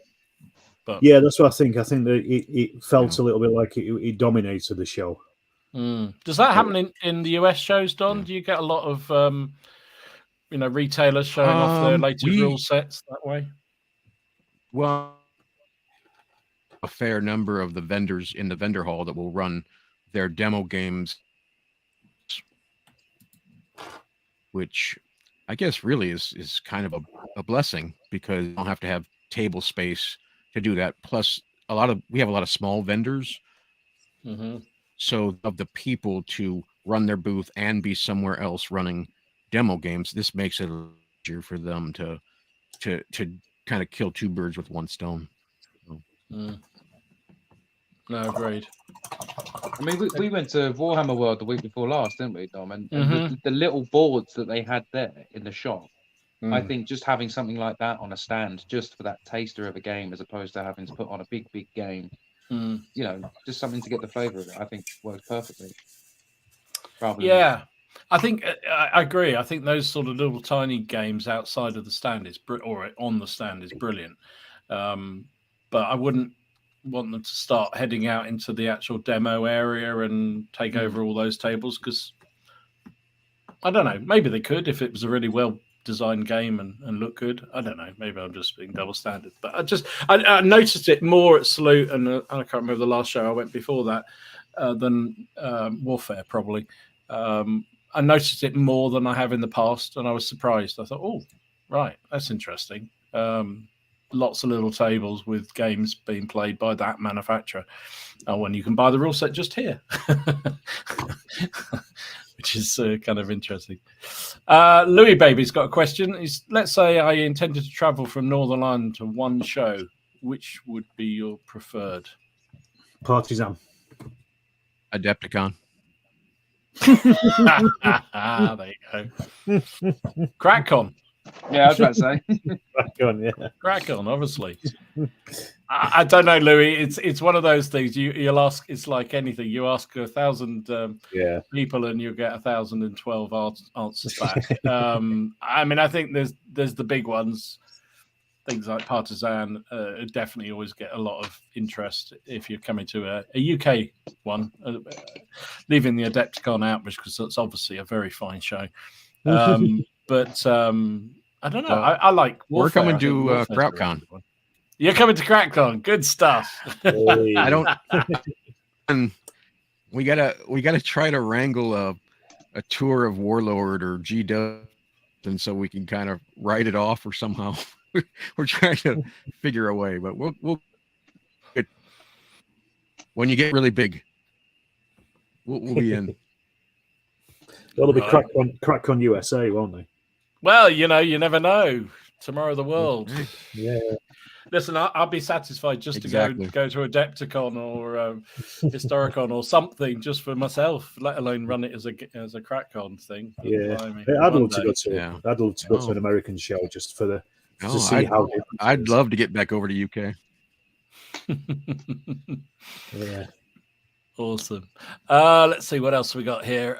But that's what I think. I think that it felt a little bit like it dominated the show. Does that happen in the US shows, Don? Do you get a lot of retailers showing off their latest rule sets that way? Well, a fair number of the vendors in the vendor hall that will run their demo games, which I guess really is kind of a blessing, because you don't have to have table space to do that. Plus, we have a lot of small vendors. Mm-hmm. So of the people to run their booth and be somewhere else running demo games, this makes it easier for them to kind of kill two birds with one stone. No, agreed. I mean, we went to Warhammer World the week before last, didn't we, Dom? And the little boards that they had there in the shop I think just having something like that on a stand, just for that taster of a game, as opposed to having to put on a big game, just something to get the flavour of it, I think works perfectly. Yeah, I think I agree. I think those sort of little tiny games outside of the stand or on the stand is brilliant. But I wouldn't want them to start heading out into the actual demo area and take over all those tables, because I don't know. Maybe they could if it was a really well designed game and look good. I don't know. Maybe I'm just being double standard. But I noticed it more at Salute, and I can't remember the last show I went before that than Warfare probably. I noticed it more than I have in the past, and I was surprised. I thought, oh, right, that's interesting. Lots of little tables with games being played by that manufacturer. When you can buy the rule set just here. Which is kind of interesting. Louis Baby's got a question. Let's say I intended to travel from Northern Ireland to one show. Which would be your preferred? Partizan. Adepticon. There you go. Crackcon. Yeah, I was about to say. Crackcon, yeah. Crackcon, obviously. I don't know, Louis. It's one of those things. You'll ask. It's like anything. You ask 1,000 people, and you'll get 1,012 answers back. I mean, I think there's the big ones. Things like Partizan definitely always get a lot of interest if you're coming to a UK one. Leaving the Adepticon out, because that's obviously a very fine show. But I don't know. I like Warfare. We're coming to CrapCon. You're coming to CrapCon. Good stuff. I don't. And we gotta try to wrangle a tour of Warlord or GW, and so we can kind of write it off or somehow. We're trying to figure a way, but we'll when you get really big, we'll be in. That'll be CrapCon USA, won't they? Well, you never know. Tomorrow the world. Yeah. Listen, I'll be satisfied just to go to Adepticon or Historicon or something just for myself, let alone run it as a CrapCon thing. Yeah, I'd love to go to. Yeah. I'd love to go to an American show just for the. To see how I'd love to get back over to UK. Yeah. Awesome. Let's see what else we got here.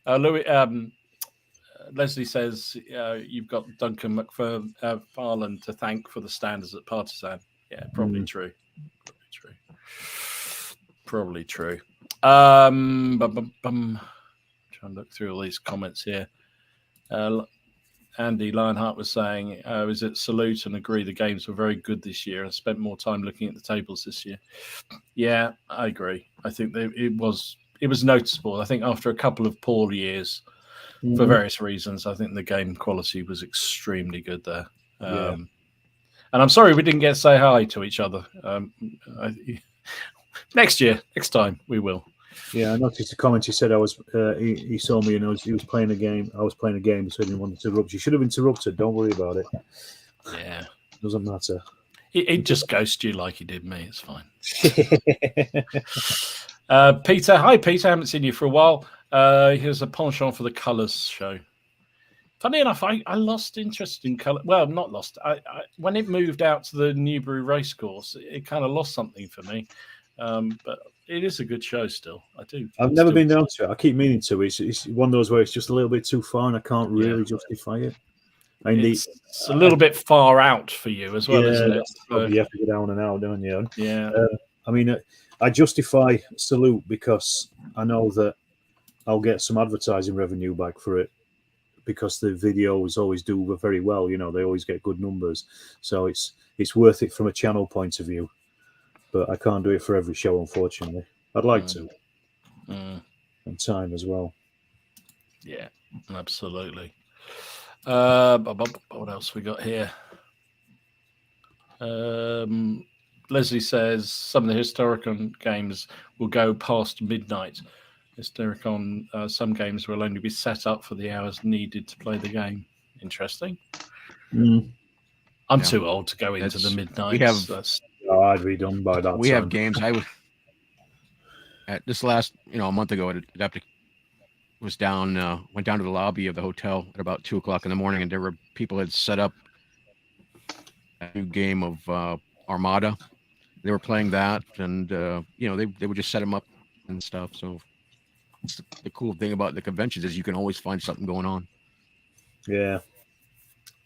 Louis, Leslie says you've got Duncan McFarlane to thank for the standards at Partizan. Yeah, probably true. Probably true. Trying to look through all these comments here. Andy Lionheart was saying, was it Salute and agree the games were very good this year and spent more time looking at the tables this year. Yeah, I agree. I think it was noticeable. I think after a couple of poor years, for various reasons, I think the game quality was extremely good there. And I'm sorry we didn't get to say hi to each other. Next time we will. Yeah, I noticed a comment. He said he saw me and he was playing a game. I was playing a game, so he didn't want to interrupt. You should have interrupted. Don't worry about it. Yeah, doesn't matter. He'd just ghost you like he did me. It's fine. Peter, hi Peter. I haven't seen you for a while. Here's a penchant for the colours show. Funny enough, I lost interest in colour. Well, not lost. I when it moved out to the Newbury Racecourse, it kind of lost something for me. But it is a good show still. I've never been down to it. I keep meaning to. It's one of those where it's just a little bit too far and I can't really justify it. I mean, it's a little bit far out for you as well, isn't it? You have to go down and out, don't you? Yeah. I mean, I justify Salute because I know that I'll get some advertising revenue back for it because the videos always do very well. They always get good numbers. So it's worth it from a channel point of view. But I can't do it for every show, unfortunately. I'd like to. And time as well. Yeah, absolutely. What else we got here? Leslie says some of the Historicon games will go past midnight. Historicon, some games will only be set up for the hours needed to play the game. Interesting. I'm too old to go into the midnight. I'd be done by that. We have games. I would at this last, a month ago at Adepticon, was down, went down to the lobby of the hotel at about 2:00 in the morning, and there were people had set up a new game of Armada. They were playing that, and they would just set them up and stuff. So the cool thing about the conventions is you can always find something going on. Yeah.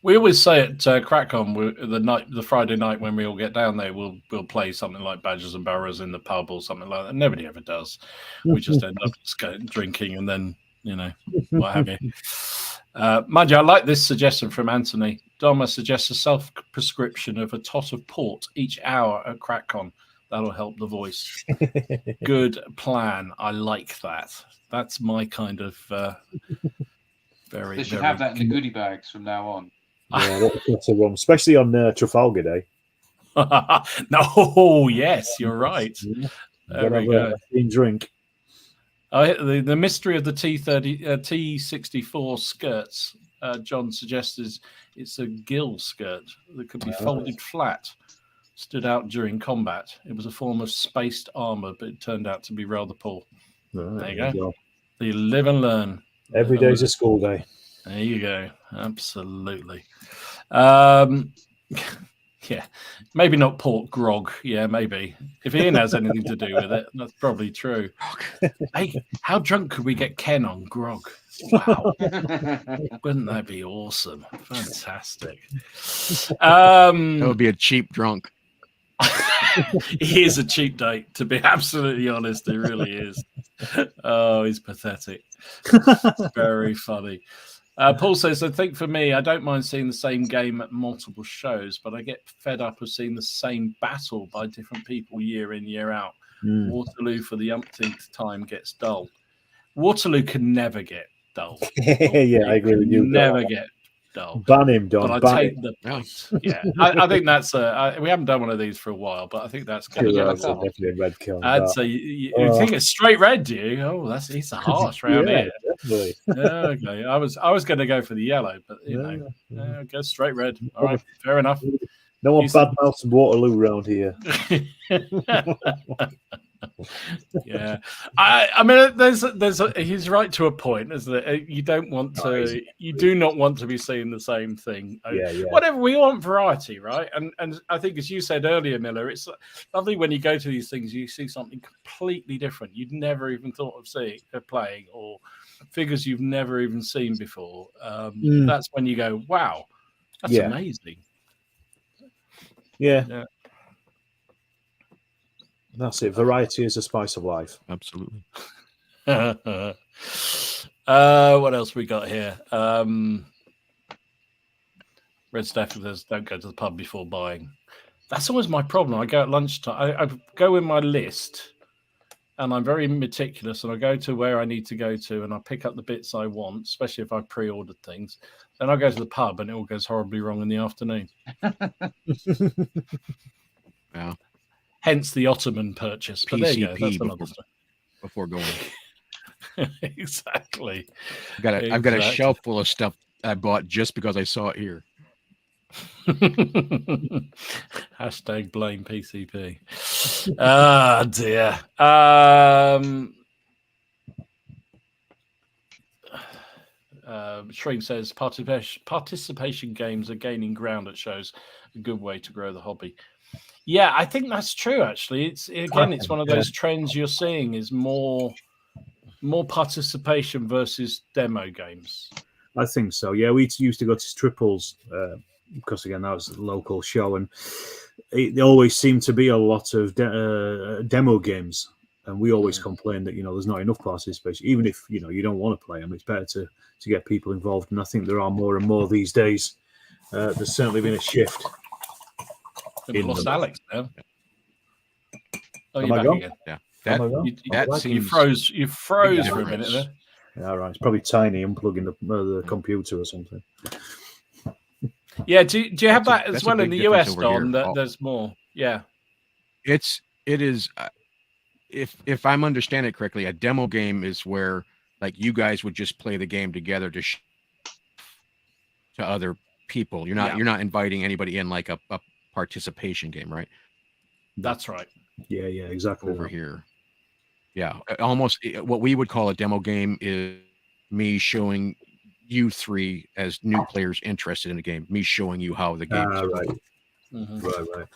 We always say at CrackCon, the Friday night when we all get down there, we'll play something like Badgers and Barrows in the pub or something like that. Nobody ever does. We just end up drinking and then, what have you. Mind you, I like this suggestion from Anthony. Doma suggests a self-prescription of a tot of port each hour at CrackCon. That'll help the voice. Good plan. I like that. That's my kind of They should have that in the goodie bags from now on. Yeah, that's a rum, especially on Trafalgar Day. No, yes, you're right. There we go. Drink. The mystery of the T64 skirts. John suggests it's a gill skirt that could be folded flat. Stood out during combat. It was a form of spaced armor, but it turned out to be rather poor. There you go. You live and learn. Every day's a school day. There you go. Absolutely. Yeah, maybe not port grog. Yeah, maybe. If Ian has anything to do with it, that's probably true. Hey, how drunk could we get Ken on grog? Wow. Wouldn't that be awesome? Fantastic. That would be a cheap drunk. He is a cheap date, to be absolutely honest. He really is. Oh, he's pathetic. Very funny. Paul says, I think for me, I don't mind seeing the same game at multiple shows, but I get fed up of seeing the same battle by different people year in, year out. Waterloo for the umpteenth time gets dull. Waterloo can never get dull. Yeah, I agree with you. Never get dull. Ban him, Don. But I take the point. Yeah, I think that's we haven't done one of these for a while, but I think that's good. Definitely a red kill. I'd say you think it's straight red, do you? Oh, it's a harsh round here. Definitely. Okay, I was going to go for the yellow, but go straight red. All right, fair enough. No one badmouths Waterloo around here. Yeah, I mean, he's right to a point, isn't it? You do not want to be seeing the same thing. Whatever, we want variety, right? And I think, as you said earlier, Miller, it's lovely when you go to these things, you see something completely different you'd never even thought of playing, or figures you've never even seen before. That's when you go, wow, that's amazing. Yeah. That's it. Variety is a spice of life. Absolutely. What else we got here? Red Steph says, don't go to the pub before buying. That's always my problem. I go at lunchtime. I go in my list, and I'm very meticulous, and I go to where I need to go to, and I pick up the bits I want, especially if I've pre-ordered things. Then I go to the pub, and it all goes horribly wrong in the afternoon. Yeah. Hence the Ottoman purchase. But there you go. That's another story. Before going. Exactly. I've got a shelf full of stuff I bought just because I saw it here. Hashtag blame PCP. Ah, dear. Shrink says participation games are gaining ground at shows. A good way to grow the hobby. Yeah, I think that's true. Actually, it's one of those trends you're seeing is more participation versus demo games. I think so. Yeah, we used to go to Triples because again that was a local show, and it always seemed to be a lot of demo games, and we always complained that there's not enough participation. Even if you don't want to play them, it's better to get people involved. And I think there are more and more these days. There's certainly been a shift. We've lost Alex now. Oh, you're back again. Yeah. You froze for a minute there. Yeah, right. It's probably Tiny unplugging the computer or something. Yeah. Do you have that as well in the US, Don? That there's more. Yeah. It is. If I'm understanding it correctly, a demo game is where like you guys would just play the game together to other people. You're not inviting anybody in like a participation game, right? That's right. Yeah, exactly. Over here. Yeah, almost what we would call a demo game is me showing you three as new players interested in the game, me showing you how the game. Right. Mhm. Right.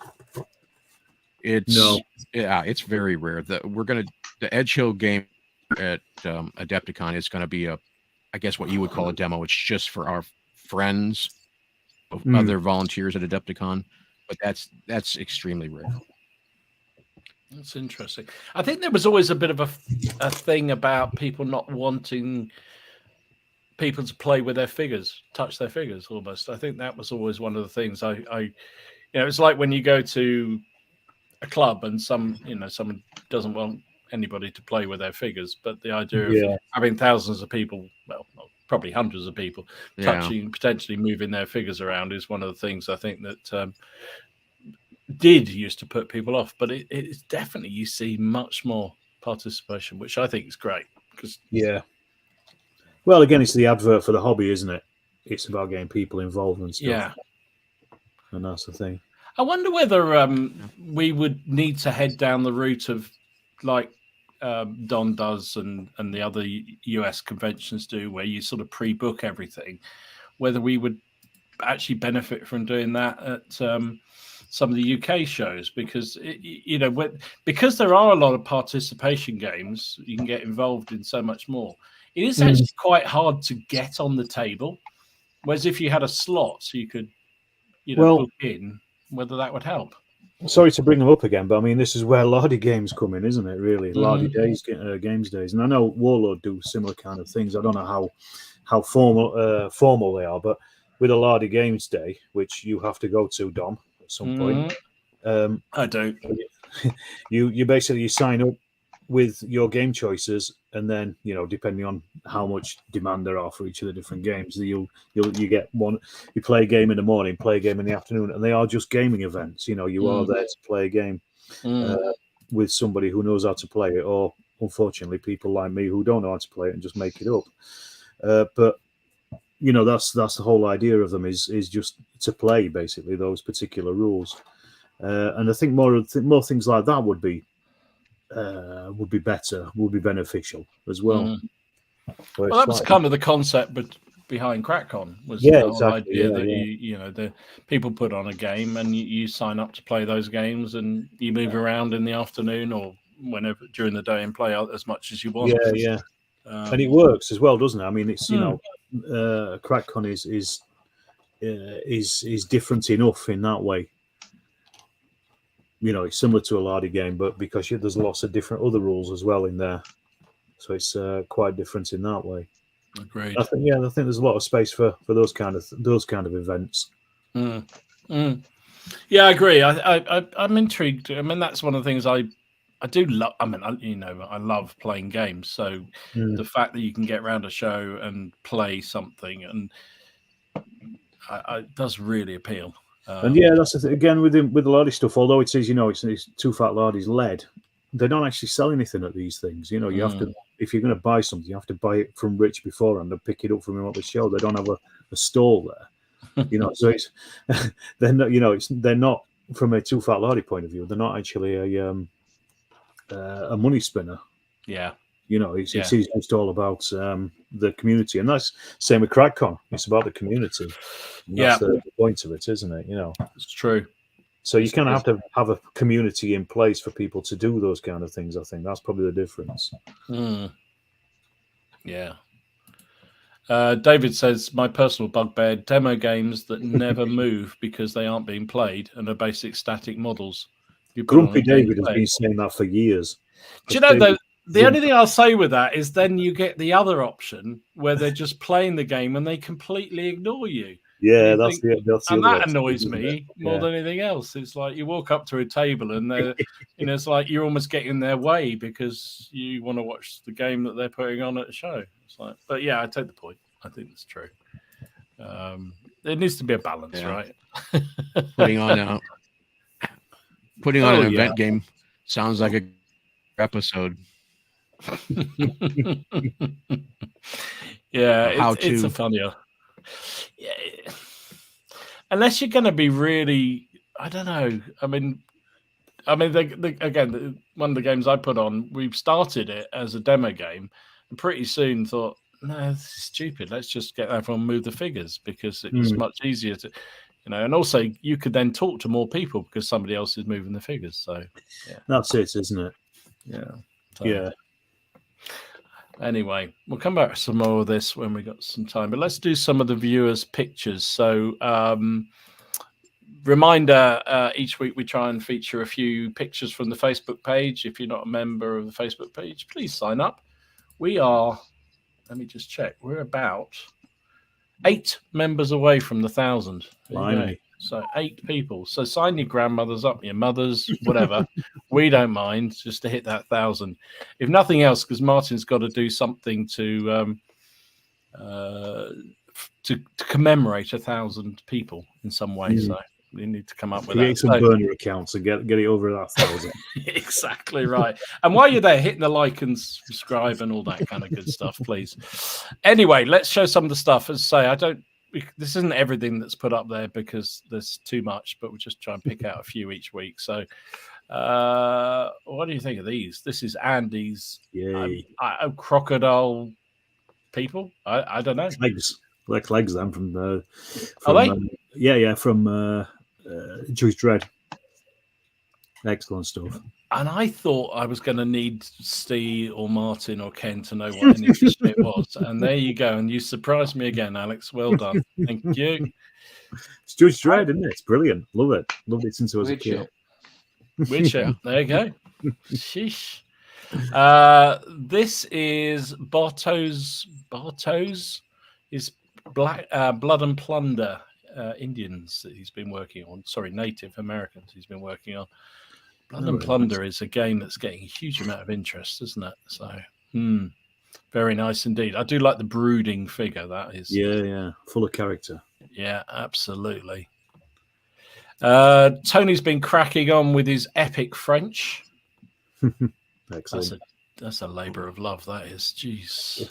It's very rare that the Edge Hill game at Adepticon is going to be I guess what you would call a demo. It's just for our friends of other volunteers at Adepticon, but that's extremely rare. That's interesting. I think there was always a bit of a thing about people not wanting people to play with their figures, touch their figures almost. I think that was always one of the things it's like when you go to a club and someone doesn't want anybody to play with their figures, but the idea of having thousands of people, well, probably hundreds of people touching, potentially moving their figures around is one of the things I think that used to put people off, but it's definitely, you see much more participation, which I think is great. Well, again, it's the advert for the hobby, isn't it? It's about getting people involved and stuff. Yeah. And that's the thing. I wonder whether we would need to head down the route of like Don does and the other US conventions do, where you sort of pre-book everything, whether we would actually benefit from doing that at some of the UK shows, because because there are a lot of participation games, you can get involved in so much more. It is actually quite hard to get on the table, whereas if you had a slot, so you could book in, whether that would help. Sorry to bring them up again, but I mean, this is where Lardy games come in, isn't it? Really, Lardy days, games days, and I know Warlord do similar kind of things. I don't know how formal they are, but with a Lardy games day, which you have to go to, Dom, at some point. I don't. You basically sign up with your game choices, and then depending on how much demand there are for each of the different games, you get one. You play a game in the morning, play a game in the afternoon, and they are just gaming events. You are there to play a game with somebody who knows how to play it, or unfortunately people like me who don't know how to play it and just make it up. But that's the whole idea of them is just to play basically those particular rules, and I think more things like that would be better, would be beneficial as well. Well, that was kind of the concept behind CrackCon, was the whole idea that the people put on a game and you sign up to play those games, and you move around in the afternoon or whenever during the day and play out as much as you want. And it works as well, doesn't it? I mean, it's CrackCon is different enough in that way. It's similar to a Lardy game, but because there's lots of different other rules as well in there, so it's quite different in that way. Agreed. I think there's a lot of space for those kind of events. Yeah, I agree. I'm intrigued. I mean, that's one of the things I do love. I mean, I love playing games. So the fact that you can get around a show and play something, and it does really appeal. And that's the thing. Again with the Lardy stuff. Although it says it's Too Fat Lardy's led, they don't actually sell anything at these things. You have to, if you're going to buy something, you have to buy it from Rich beforehand and pick it up from him at the show. They don't have a stall there. So it's they're not. They're not from a Too Fat Lardy point of view. They're not actually a money spinner. Yeah. It's just all about the community, and that's same with CrackCon. It's about the community. That's the point of it, isn't it? It's true. So you kind of have to have a community in place for people to do those kind of things. I think that's probably the difference. Yeah. David says, my personal bugbear, demo games that never move because they aren't being played and are basic static models. Grumpy David has been saying that for years. Do you know, though, the only thing I'll say with that is then you get the other option where they're just playing the game and they completely ignore you. Yeah, that's the and that annoys me more than anything else. It's like you walk up to a table and they're, it's like you're almost getting in their way because you want to watch the game that they're putting on at a show. It's like, but yeah, I take the point. I think it's true. There needs to be a balance, right? Putting on an event game sounds like a episode. It's a funnier. Yeah. Unless you're going to be really, I don't know. I mean, again, one of the games I put on, we've started it as a demo game, and pretty soon thought, no, this is stupid. Let's just get everyone move the figures because it's much easier to, and also you could then talk to more people because somebody else is moving the figures. So yeah, That's it, isn't it? yeah, Yeah. Anyway, we'll come back to some more of this when we got some time, but let's do some of the viewers' pictures. So reminder, each week we try and feature a few pictures from the Facebook page. If you're not a member of the Facebook page, please sign up. We are, let me just check, we're about 8 members away from the 1,000. So 8 people. So sign your grandmothers up, your mothers, whatever. We don't mind, just to hit that 1,000. If nothing else, because Martin's got to do something to commemorate 1,000 people in some way. So we need to come up with Create some burner accounts and get it over that 1,000. Exactly right. And while you're there, hitting the like and subscribe and all that kind of good stuff, please. Anyway, let's show some of the stuff. As I say, this isn't everything that's put up there because there's too much, but we'll just try and pick out a few each week. So what do you think of these? This is Andy's crocodile people. I don't know. Legs. Like legs then from from Jewish Dread. Excellent stuff. And I thought I was going to need Steve or Martin or Ken to know what any of this shit was. And there you go. And you surprised me again, Alex. Well done. Thank you. It's Jewish Dread, isn't it? It's brilliant. Love it. Loved it since I was a kid. Witcher. There you go. Sheesh. This is Bartos is Blood and Plunder Indians that he's been working on. Sorry, Native Americans he's been working on. Blood and Plunder is a game that's getting a huge amount of interest, isn't it? So, very nice indeed. I do like the brooding figure. That is, full of character. Yeah, absolutely. Tony's been cracking on with his epic French. Excellent. That's a labour of love. That is, jeez.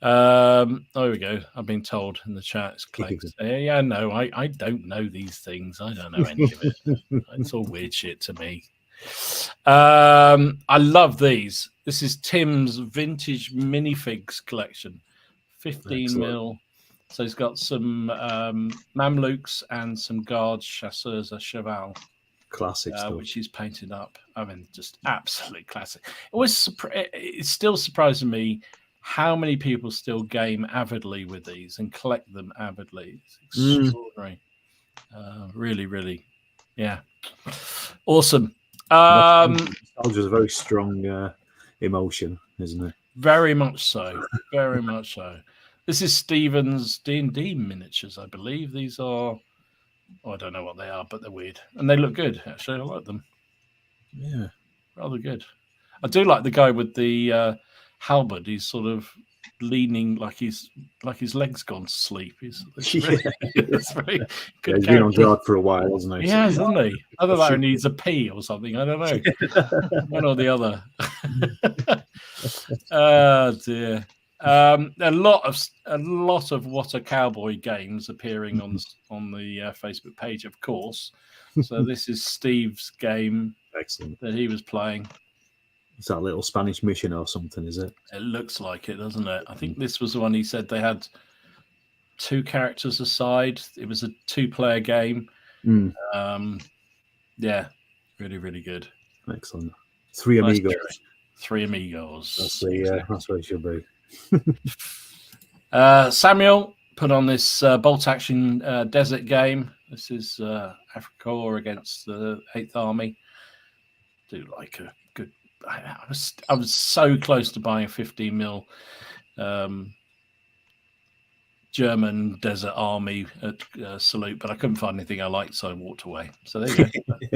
There we go. I've been told in the chat it's Cleggs. Yeah, no, I don't know these things. I don't know any of it. It's all weird shit to me. I love these. This is Tim's vintage minifigs collection, 15 mil. So he's got some Mamluks and some guards, chasseurs à cheval. Classic stuff. Which he's painted up. I mean, just absolutely classic. It's still surprising me how many people still game avidly with these and collect them avidly. It's extraordinary. Really, really, yeah, awesome. Nostalgia is a very strong emotion, isn't it? Very much so. Very much so. This is Stephen's D&D miniatures, I believe. These are, I don't know what they are, but they're weird. And they look good, actually. I like them. Yeah. Rather good. I do like the guy with the halberd. He's sort of leaning like his legs gone to sleep. It's very good. He's been on guard for a while, hasn't he? Yeah, hasn't he? Other than that, he needs a pee or something. I don't know. One or the other. Oh dear. A lot of What a Cowboy games appearing on the Facebook page, of course. So this is Steve's game. Excellent. That he was playing. It's that little Spanish mission or something, is it? It looks like it, doesn't it? I think this was the one he said they had 2 characters aside. It was a 2-player game. Yeah, really, really good. Excellent. 3 amigos. 3 amigos. That's what it should be. Samuel put on this bolt action desert game. This is Africa against the 8th Army. Do like a good. I was so close to buying a 15 mil German Desert Army salute, but I couldn't find anything I liked, so I walked away. So there you go.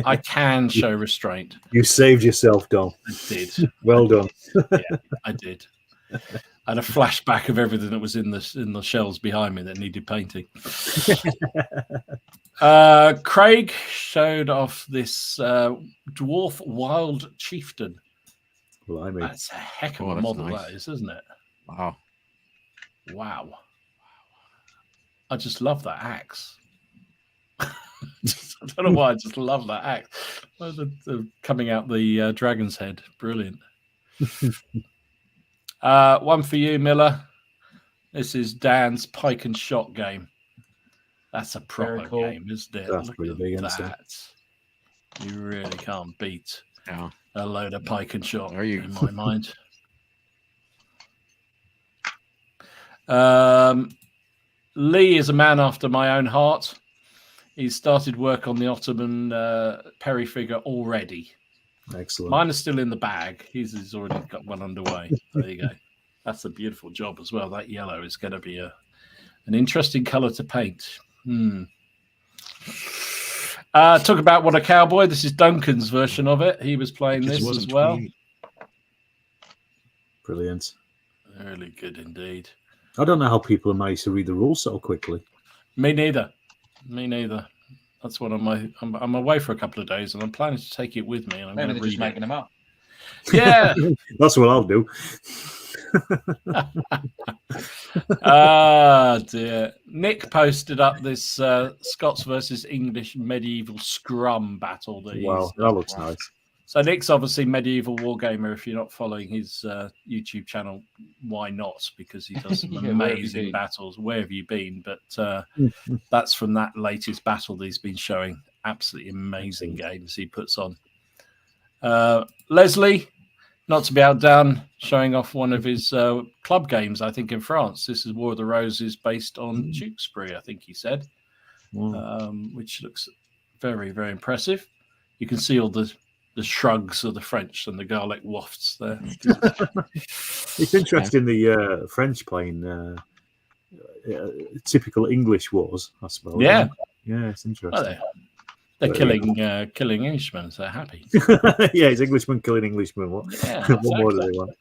I can show restraint. You saved yourself, Dom. I did. Well done. Yeah, I did. I had a flashback of everything that was in the shelves behind me that needed painting. Craig showed off this dwarf wild chieftain. Blimey. That's a heck of a model, nice. that is, isn't it? Wow. I just love that axe. I don't know why, I just love that axe. The coming out the dragon's head. Brilliant. One for you, Miller. This is Dan's pike and shot game. That's a proper cool. game, isn't it? That's Look pretty at big, isn't it? that. You really can't beat Yeah. a load of pike and shot, Are you? in my mind. Lee is a man after my own heart. He's started work on the Ottoman Perry figure already. Excellent. Mine is still in the bag. He's already got one underway. There you go. That's a beautiful job as well. That yellow is going to be an interesting color to paint. Talk about What a Cowboy. This is Duncan's version of it. He was playing this as well. 28. Brilliant. Really good indeed. I don't know how people manage to read the rules so quickly. Me neither. That's what I'm away for a couple of days, and I'm planning to take it with me. And I'm Maybe going they're to just read making them up. it. Yeah. That's what I'll do. Dear. Nick posted up this Scots versus English medieval scrum battle. Wow, that looks nice. So Nick's obviously medieval wargamer. If you're not following his YouTube channel, why not? Because he does some amazing battles. Where have you been? But that's from that latest battle that he's been showing. Absolutely amazing games he puts on. Leslie, not to be outdone, showing off one of his club games, I think, in France. This is War of the Roses based on Tewkesbury, I think he said, which looks very, very impressive. You can see all the shrugs of the French and the garlic wafts there. It's interesting the French playing typical English wars, I suppose. Yeah. Yeah, it's interesting. Well, they're killing Englishmen, so they're happy. Yeah, it's Englishmen killing Englishmen. What more do they want?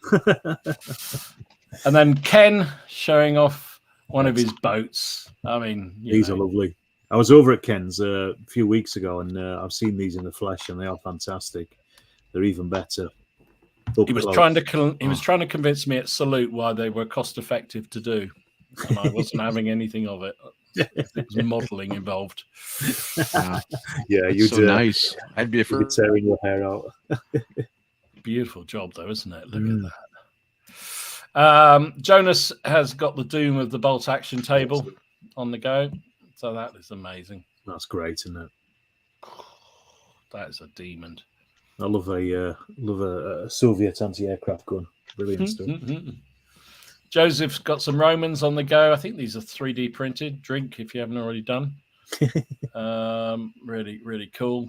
And then Ken showing off one of his boats. I mean, these are lovely. I was over at Ken's a few weeks ago, and I've seen these in the flesh, and they are fantastic. They're even better. He was trying to convince me at Salute why they were cost effective to do, and I wasn't having anything of it. There was modelling involved. Yeah, you so nice. I'd be afraid tearing your hair out. Beautiful job, though, isn't it? Look at that. Jonas has got the Doom of the bolt action table on the go. So that is amazing. That's great, isn't it? That is a demon. I love a Soviet anti-aircraft gun. Brilliant stuff. Joseph's got some Romans on the go. I think these are 3D printed. Drink if you haven't already done. Really, really cool.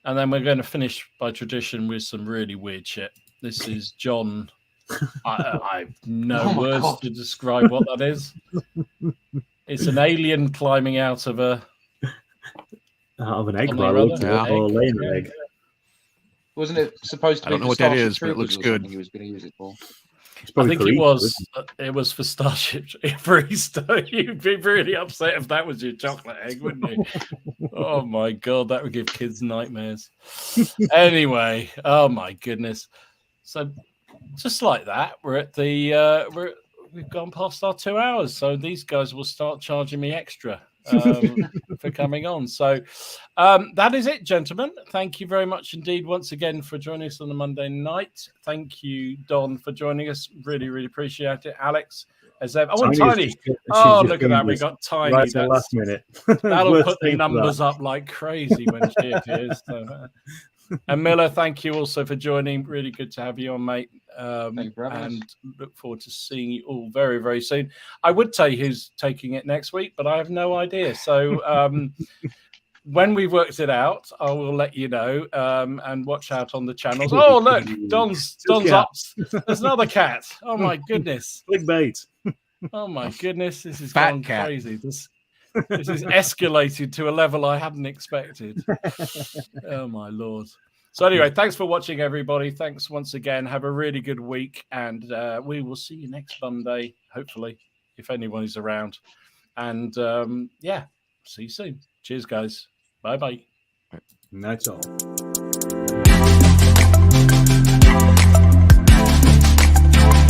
And then we're going to finish by tradition with some really weird shit. This is John. I have no words to describe what that is. It's an alien climbing out of an egg barrel or laying an egg. Wasn't it supposed to be? I don't know what that is, but it looks good. He was going to use it for. I think it was. It was for Starship for Easter. You'd be really upset if that was your chocolate egg, wouldn't you? Oh my god, that would give kids nightmares. Anyway, oh my goodness. So, just like that, we're at the we've gone past our 2 hours, so these guys will start charging me extra for coming on. So that is it, gentlemen. Thank you very much indeed once again for joining us on a Monday night. Thank you, Don, for joining us. Really, really appreciate it. Alex, as ever. Oh, and Tiny. Oh, look at that. We got Tiny. Right at the last minute. That'll put the numbers up like crazy when she appears. So, and Miller, thank you also for joining. Really good to have you on, mate. And look forward to seeing you all very, very soon. I would tell you who's taking it next week, but I have no idea. So when we've worked it out, I will let you know and watch out on the channels. Oh, look, Don's up. There's another cat. Oh, my goodness. Clickbait. Oh, my goodness. This is gone crazy. This is escalated to a level I hadn't expected. Oh, my Lord. So anyway, thanks for watching, everybody. Thanks once again. Have a really good week, and we will see you next Monday, hopefully, if anyone is around. And yeah, see you soon. Cheers, guys. Bye-bye. That's all.